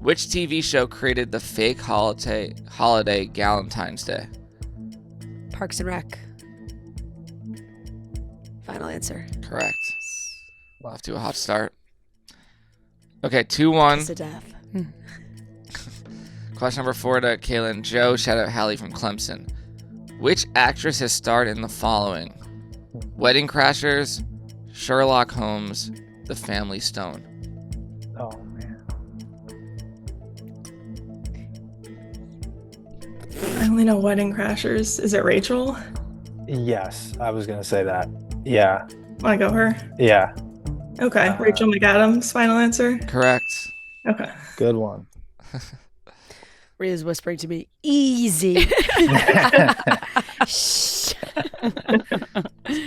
Which TV show created the fake holiday Galentine's Day? Parks and Rec. Final answer. Correct. Off to a hot start. Okay, 2-1. Kiss of death. Question number 4 to Kayla and Joe. Shout out Hallie from Clemson. Which actress has starred in the following? Wedding Crashers, Sherlock Holmes, The Family Stone. Oh, man. I only know Wedding Crashers. Is it Rachel? Yes, I was going to say that. Yeah. Want to go her? Yeah. Okay. Rachel McAdams. Final answer. Correct. Okay. Good one. Ria's whispering to me, easy.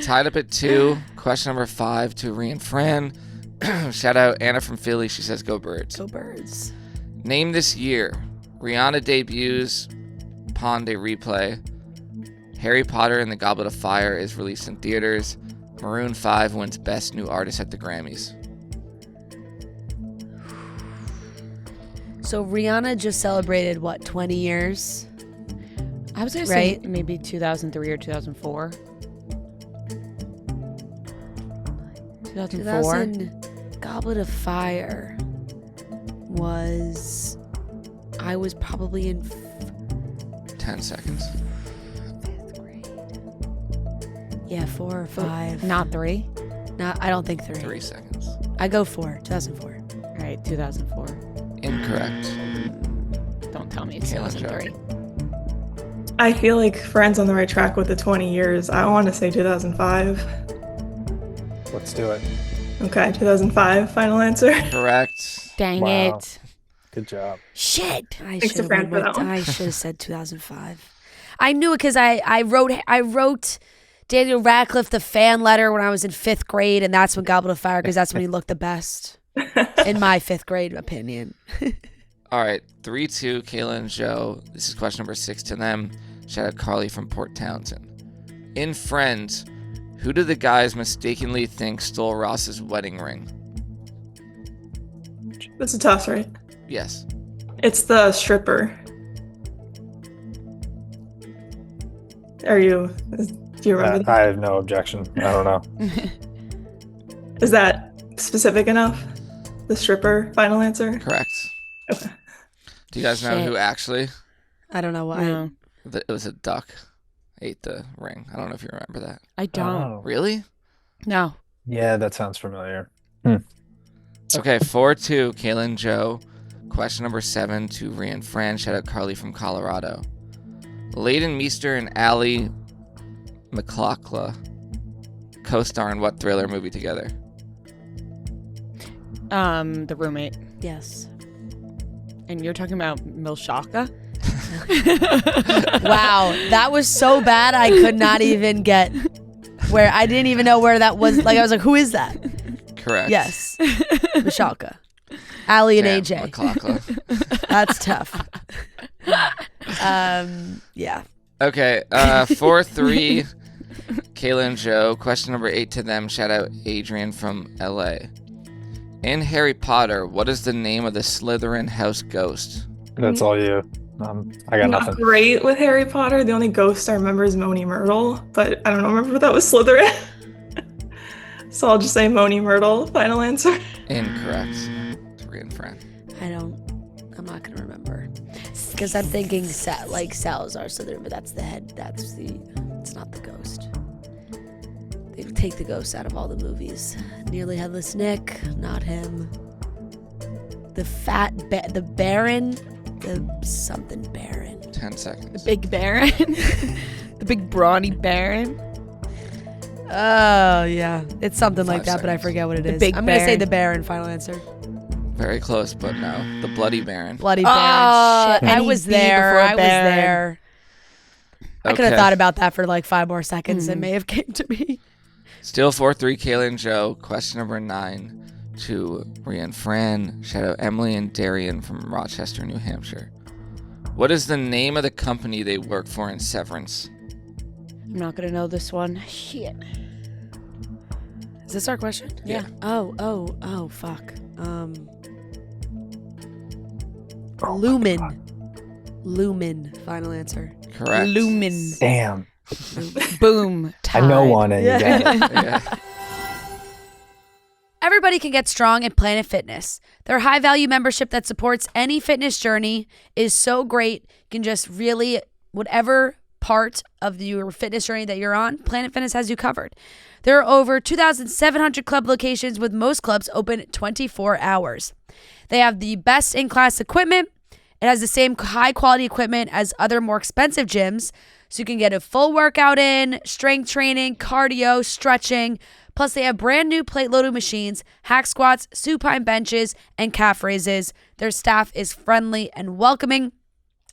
Tied up at 2. Question number 5 to Ria and Fran. Shout out Anna from Philly. She says, "Go Birds." Go Birds. Name this year. Rihanna debuts Pond a Replay. Harry Potter and the Goblet of Fire is released in theaters. Maroon 5 wins Best New Artist at the Grammys. So Rihanna just celebrated, what, 20 years? I was going to say Right. maybe 2003 or 2004. 2004. 2000 Goblet of Fire was, I was probably in 10 seconds. 5th grade. Yeah, 4 or 5. Not 3. No, I don't think 3. 3 seconds. I go 4, 2004. All right, 2004. Incorrect. Don't tell me it's Kayla Joe. 2003. I feel like Fran's on the right track with the 20 years. I want to say 2005. Let's do it. Okay, 2005. Final answer. Correct. Dang Wow. it. Good job. Shit. I Thanks to should Fran for that one. I should have said 2005. I knew it because I wrote Daniel Radcliffe the fan letter when I was in 5th grade, and that's when Goblet of Fire, because that's when he looked the best, in my 5th grade opinion. All right, 3-2, Kayla and Joe. This is question number 6 to them. Shout out Carly from Port Townsend. In Friends, who do the guys mistakenly think stole Ross's wedding ring? This is tough, right? Yes. It's the stripper. Do you remember that? I have no objection. I don't know. Is that specific enough? The stripper. Final answer. Correct. Okay. Do you guys know who actually? I don't know why. No, It was a duck ate the ring. I don't know if you remember that. I don't. Oh. Really? No. Yeah, that sounds familiar. Okay, 4-2, Kayla and Joe. Question number 7 to Ria and Fran. Shout out Carly from Colorado. Leighton Meester and Allie McLaughlin co-star in what thriller movie together? The Roommate. Yes. And you're talking about Milshaka? Wow, that was so bad I could not even get where, I didn't even know where that was. Like, I was like, who is that? Correct. Yes. Mishalka. Allie and Yeah, AJ. McLaughlin. That's tough. Yeah. Okay, 4-3, Kayla and Joe. Question number 8 to them. Shout out Adrian from LA. In Harry Potter, what is the name of the Slytherin house ghost? That's all you. I got I'm not nothing. great with Harry Potter. The only ghost I remember is Moaning Myrtle, but I don't remember if that was Slytherin. So I'll just say Moni Myrtle. Final answer. Incorrect. To Ria and Fran. I'm not gonna remember because I'm thinking Salazar Slytherin, but that's the head. It's not the ghost. They take the ghost out of all the movies. Nearly Headless Nick, not him. The Baron, the something Baron. 10 seconds. The big Baron. The big brawny Baron. Oh yeah, it's something like 5 that, but I seconds. forget what it is. big I'm gonna say Baron. the Baron. Final answer. Very close, but no. The Bloody Baron. Bloody Baron. Shit. I any was B there. before I was Baron. there. I could have Okay. thought about that for like 5 more seconds. It may have came to me. Still 4-3, Kayla and Joe. Question number 9 to Ria and Fran. Shout out Emily and Darian from Rochester, New Hampshire. What is the name of the company they work for in Severance? I'm not gonna know this one. Shit. Is this our question? Yeah. Oh, fuck. Lumen. Final answer. Correct. Lumen. Damn. Boom. I know Time. one and you got it. Yeah. Everybody can get strong at Planet Fitness. Their high-value membership that supports any fitness journey is so great. You can just really, whatever part of your fitness journey that you're on, Planet Fitness has you covered. There are over 2,700 club locations with most clubs open 24 hours. They have the best in-class equipment. It has the same high-quality equipment as other more expensive gyms, so you can get a full workout in, strength training, cardio, stretching. Plus, they have brand new plate-loading machines, hack squats, supine benches, and calf raises. Their staff is friendly and welcoming.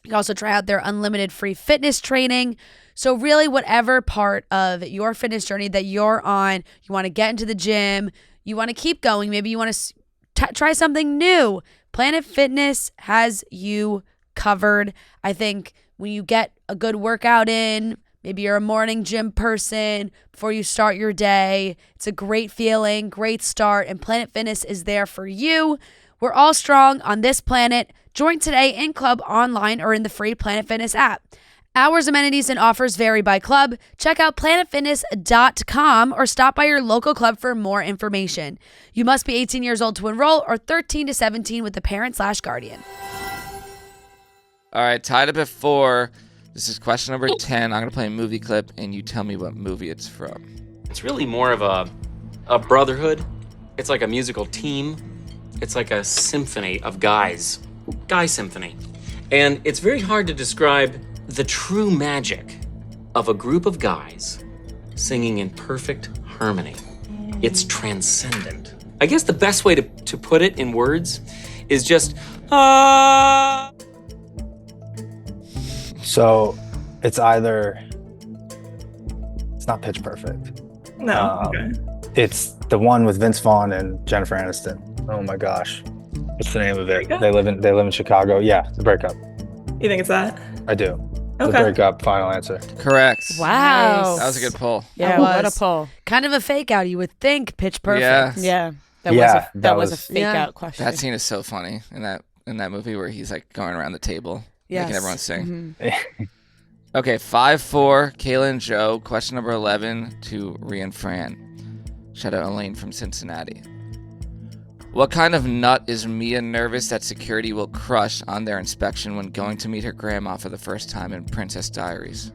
You can also try out their unlimited free fitness training. So really, whatever part of your fitness journey that you're on, you want to get into the gym, you want to keep going, maybe you want to try something new, Planet Fitness has you covered. I think when you get a good workout in, maybe you're a morning gym person before you start your day, it's a great feeling, great start, and Planet Fitness is there for you. We're all strong on this planet. Join today in club, online, or in the free Planet Fitness app. Hours, amenities, and offers vary by club. Check out planetfitness.com or stop by your local club for more information. You must be 18 years old to enroll or 13 to 17 with a parent/guardian. All right, tied up at 4. This is question number 10. I'm going to play a movie clip, and you tell me what movie it's from. It's really more of a brotherhood. It's like a musical team. It's like a symphony of guys. Guy symphony. And it's very hard to describe the true magic of a group of guys singing in perfect harmony. It's transcendent. I guess the best way to put it in words is just, So it's either, it's not Pitch Perfect. No. Okay. It's the one with Vince Vaughn and Jennifer Aniston. Oh my gosh. What's the name of it? Breakup? They live in Chicago. Yeah, The Breakup. You think it's that? I do. The Okay. Breakup, final answer. Correct. Wow. That was a good pull. Yeah, That what a was. pull. Kind of a fake out, you would think. Pitch Perfect. Yeah. Yeah. Yeah, That was a was- fake Yeah. out question. That scene is so funny in that movie where he's like going around the table, making Yes. everyone sing. Mhm. Okay, 5-4, Kayla and Joe. Question number 11 to Ria and Fran. Shout out Elaine from Cincinnati. What kind of nut is Mia nervous that security will crush on their inspection when going to meet her grandma for the first time in Princess Diaries?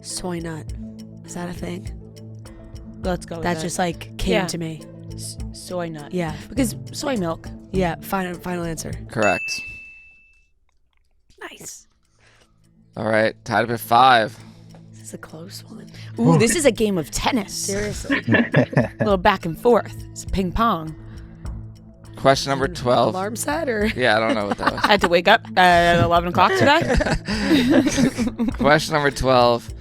Soy nut. Is that a thing? Let's go with That that. just like came Yeah. to me. Soy nut. Yeah. Because soy milk. Yeah. Final answer. Correct. Nice. All right, tied up at 5. This is a close one. Ooh, this is a game of tennis. Seriously. A little back and forth. It's ping pong. Question number 12. Alarm set or? Yeah, I don't know what that was. I had to wake up at 11 o'clock today. Question number 12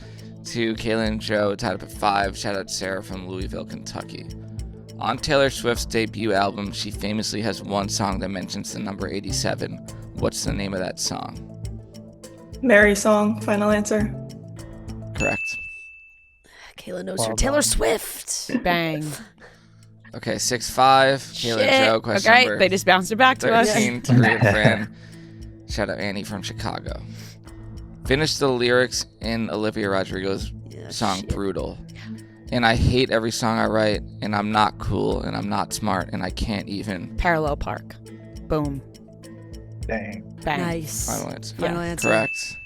to Kayla and Joe, tied up at 5. Shout out Sarah from Louisville, Kentucky. On Taylor Swift's debut album, she famously has one song that mentions the number 87. What's the name of that song? Mary Song, final answer. Correct. Kayla knows Well her Taylor done. Swift. Bang. Okay, 6-5. Kayla and Joe, question Okay, number they just bounced it back to us. 13 to Ria and Fran. Shout out Annie from Chicago. Finish the lyrics in Olivia Rodrigo's song Brutal. And I hate every song I write, and I'm not cool, and I'm not smart, and I can't even. Parallel Park. Boom. Dang. Bang. Nice. Final answer. Final answer. Correct.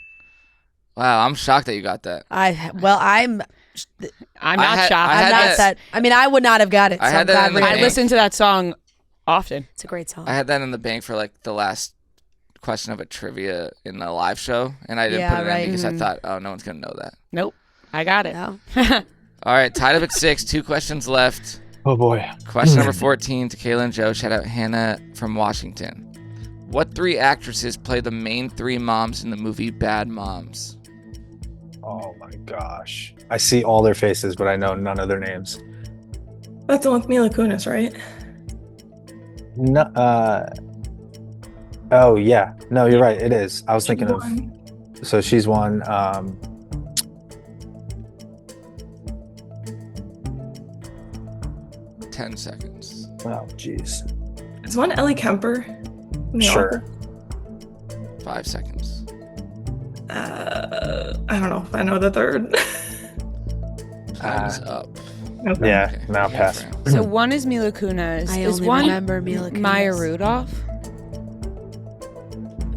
Wow, I'm shocked that you got that. I'm not shocked. I'm not that. I mean, I would not have got it. I so had I'm that glad in the we- I bank. listen to that song often. It's a great song. I had that in the bank for like the last question of a trivia in the live show, and I didn't Yeah, put it right. in because I thought, oh, no one's going to know that. Nope. I got it. No. All right, tied up at 6, 2 questions left. Oh boy. Question number 14 to Kayla and Joe. Shout out Hannah from Washington. What 3 actresses play the main 3 moms in the movie Bad Moms? Oh my gosh. I see all their faces, but I know none of their names. That's the one with Mila Kunis, right? No. Oh yeah. No, you're right. It is. I was thinking of. So she's one. 10 seconds. Oh jeez. Is one Ellie Kemper? in The Sure. 5 seconds. Office? I don't know if I know the third. Time is up. Okay. Yeah. Okay, Now yeah, pass. Fran. So one is Mila Kunis. I Is only one remember Mila Kunis. Maya Rudolph?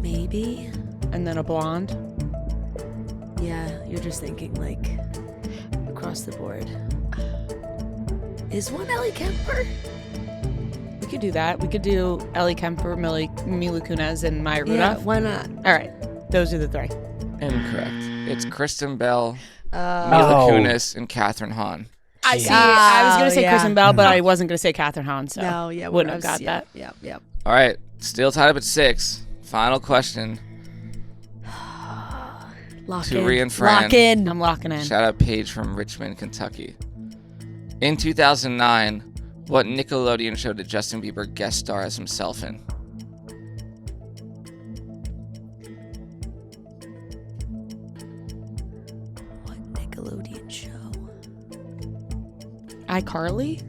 Maybe. And then a blonde? Yeah, you're just thinking like across the board. Is one Ellie Kemper? We could do that. We could do Ellie Kemper, Mila Kunis, and Maya Yeah, Rudolph. why not? All right. Those are the 3. Incorrect. It's Kristen Bell, Uh, Mila Oh. Kunis, and Katherine Hahn. I see. I was going to say yeah. Kristen Bell, but I wasn't going to say Katherine Hahn, so no, yeah, wouldn't I have got was- that. Yeah, yeah. All right, still tied up at 6. Final question Lock to in. Ria and Fran. Lock in. I'm locking in. Shout out Paige from Richmond, Kentucky. In 2009, what Nickelodeon show did Justin Bieber guest star as himself in? What Nickelodeon show? iCarly?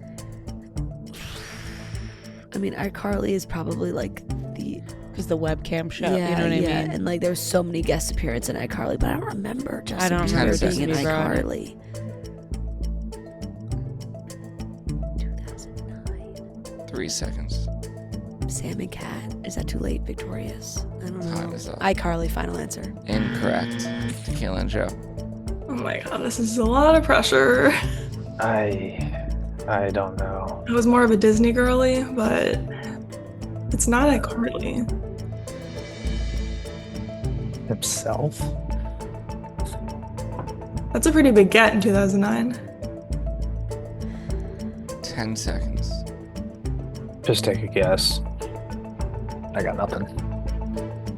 I mean, iCarly is probably like the Because the webcam show, yeah, you know what I yeah, mean? and like there's so many guest appearances in iCarly, but I don't remember Justin don't remember Bieber being in Justin Bieber. iCarly. 2009. 3 seconds. Sam and Cat. Is that too late? Victorious. I don't Time know. is up. iCarly. Final answer. Incorrect. To Kayla and Joe. Oh my god, this is a lot of pressure. I don't know. I was more of a Disney girly, but it's not iCarly. Himself? That's a pretty big get in 2009. 10 seconds. Just take a guess. I got nothing.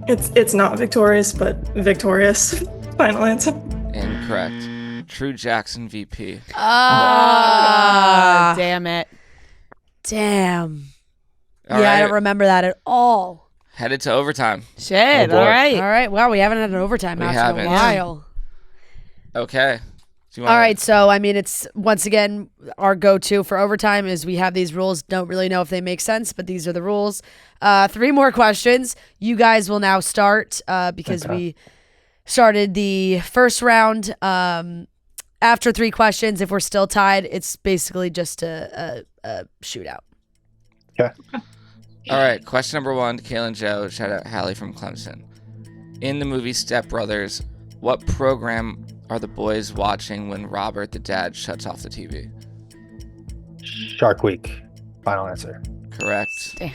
It's not Victorious, but Victorious. Final answer. Incorrect. True Jackson VP. Ah, damn it. damn. All yeah, I right. don't remember that at all. Headed to overtime. Shit, Oh, boy. all right. All right. Wow, we haven't had an overtime We match in haven't. a while. Okay. Do you All wanna- right, so I mean, it's once again our go-to for overtime is we have these rules. Don't really know if they make sense, but these are the rules. 3 more questions. You guys will now start because Okay. we started the first round. After 3 questions, if we're still tied, it's basically just a shootout. Okay. All right. Question number 1 to Kayla and Joe. Shout out Hallie from Clemson. In the movie Step Brothers, what program are the boys watching when Robert, the dad, shuts off the TV? Shark Week. Final answer. Correct. Damn.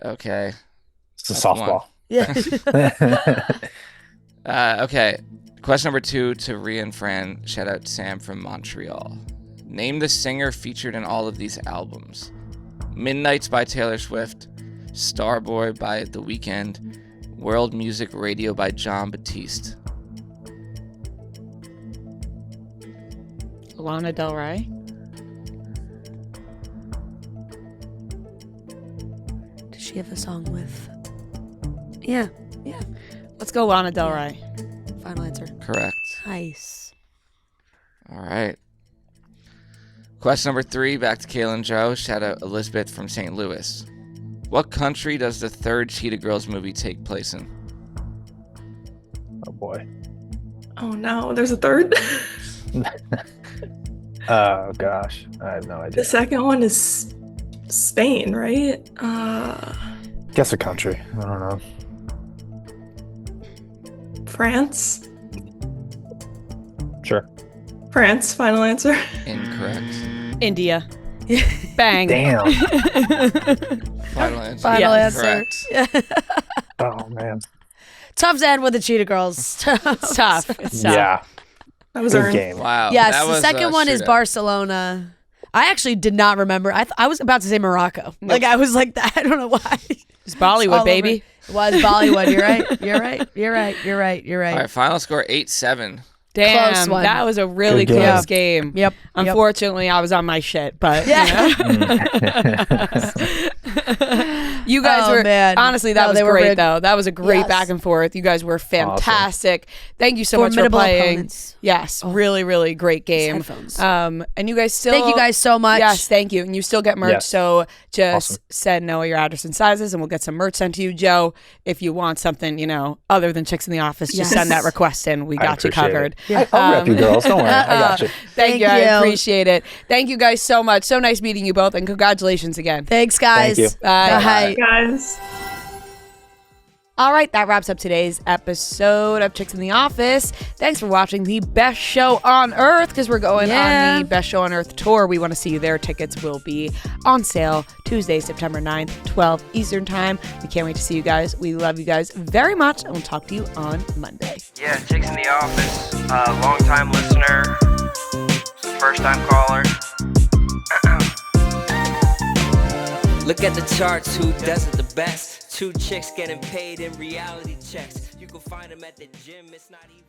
Okay. It's a That's one. softball. Yeah. Okay. Question number 2 to Ria and Fran. Shout out Sam from Montreal. Name the singer featured in all of these albums. Midnights by Taylor Swift. Starboy by The Weeknd. World Music Radio by John Batiste. Lana Del Rey? Does she have a song with? Yeah. Let's go Lana Del Rey. Final answer. Correct. Nice. All right. Question number 3, back to Kayla and Joe. Shout out Elizabeth from St. Louis. What country does the 3rd Cheetah Girls movie take place in? Oh boy. Oh no, there's a third. Oh gosh, I have no idea. The second one is Spain, right? Guess a country. I don't know. France. Sure. France. Final answer. Incorrect. India. Bang. Damn. Final answer. Final answer. Correct. Oh man. Tough to end with the Cheetah Girls. It's tough. It's tough. Yeah. That was Good earned. game. Wow. Yes, that the was, second one is shootout. Barcelona. I actually did not remember. I was about to say Morocco. Like I was like that. I don't know why. It's Bollywood, baby. It was Bollywood. You're right. You're right. You're right. You're right. You're right. All right, final score 8-7. Damn, Close one. that was a really Good game. close game. Yep. Unfortunately, I was on my shit, but Yeah. you guys Oh, were man. honestly that No, was they were great rigged. though. That was a great Yes. back and forth. You guys were fantastic. Thank you so much for Formidable playing. opponents. Yes, really, really great game. headphones. And you guys still Thank you guys so much. Yes, thank you. And you still get merch. Yes. So just Awesome. send Noah your address and sizes, and we'll get some merch sent to you, Joe. If you want something, other than Chicks in the Office, just Yes. send that request in. We I got you appreciate covered. it. I'll rep you girls. Don't worry. I got you. Thank you. Thank I you. appreciate it. Thank you guys so much. So nice meeting you both, and congratulations again. Thanks, guys. Thank you. Bye. Bye. Guys. All right, that wraps up today's episode of Chicks in the Office. Thanks for watching the best show on earth, because we're going Yeah. on the Best Show on Earth tour. We want to see you there. Tickets will be on sale Tuesday, September 9th, 12 Eastern Time. We can't wait to see you guys. We love you guys very much, and we'll talk to you on Monday. Yeah, Chicks in the Office. Long-time listener, first-time caller. Look at the charts, who does it the best? Two chicks getting paid in reality checks. You can find them at the gym, it's not even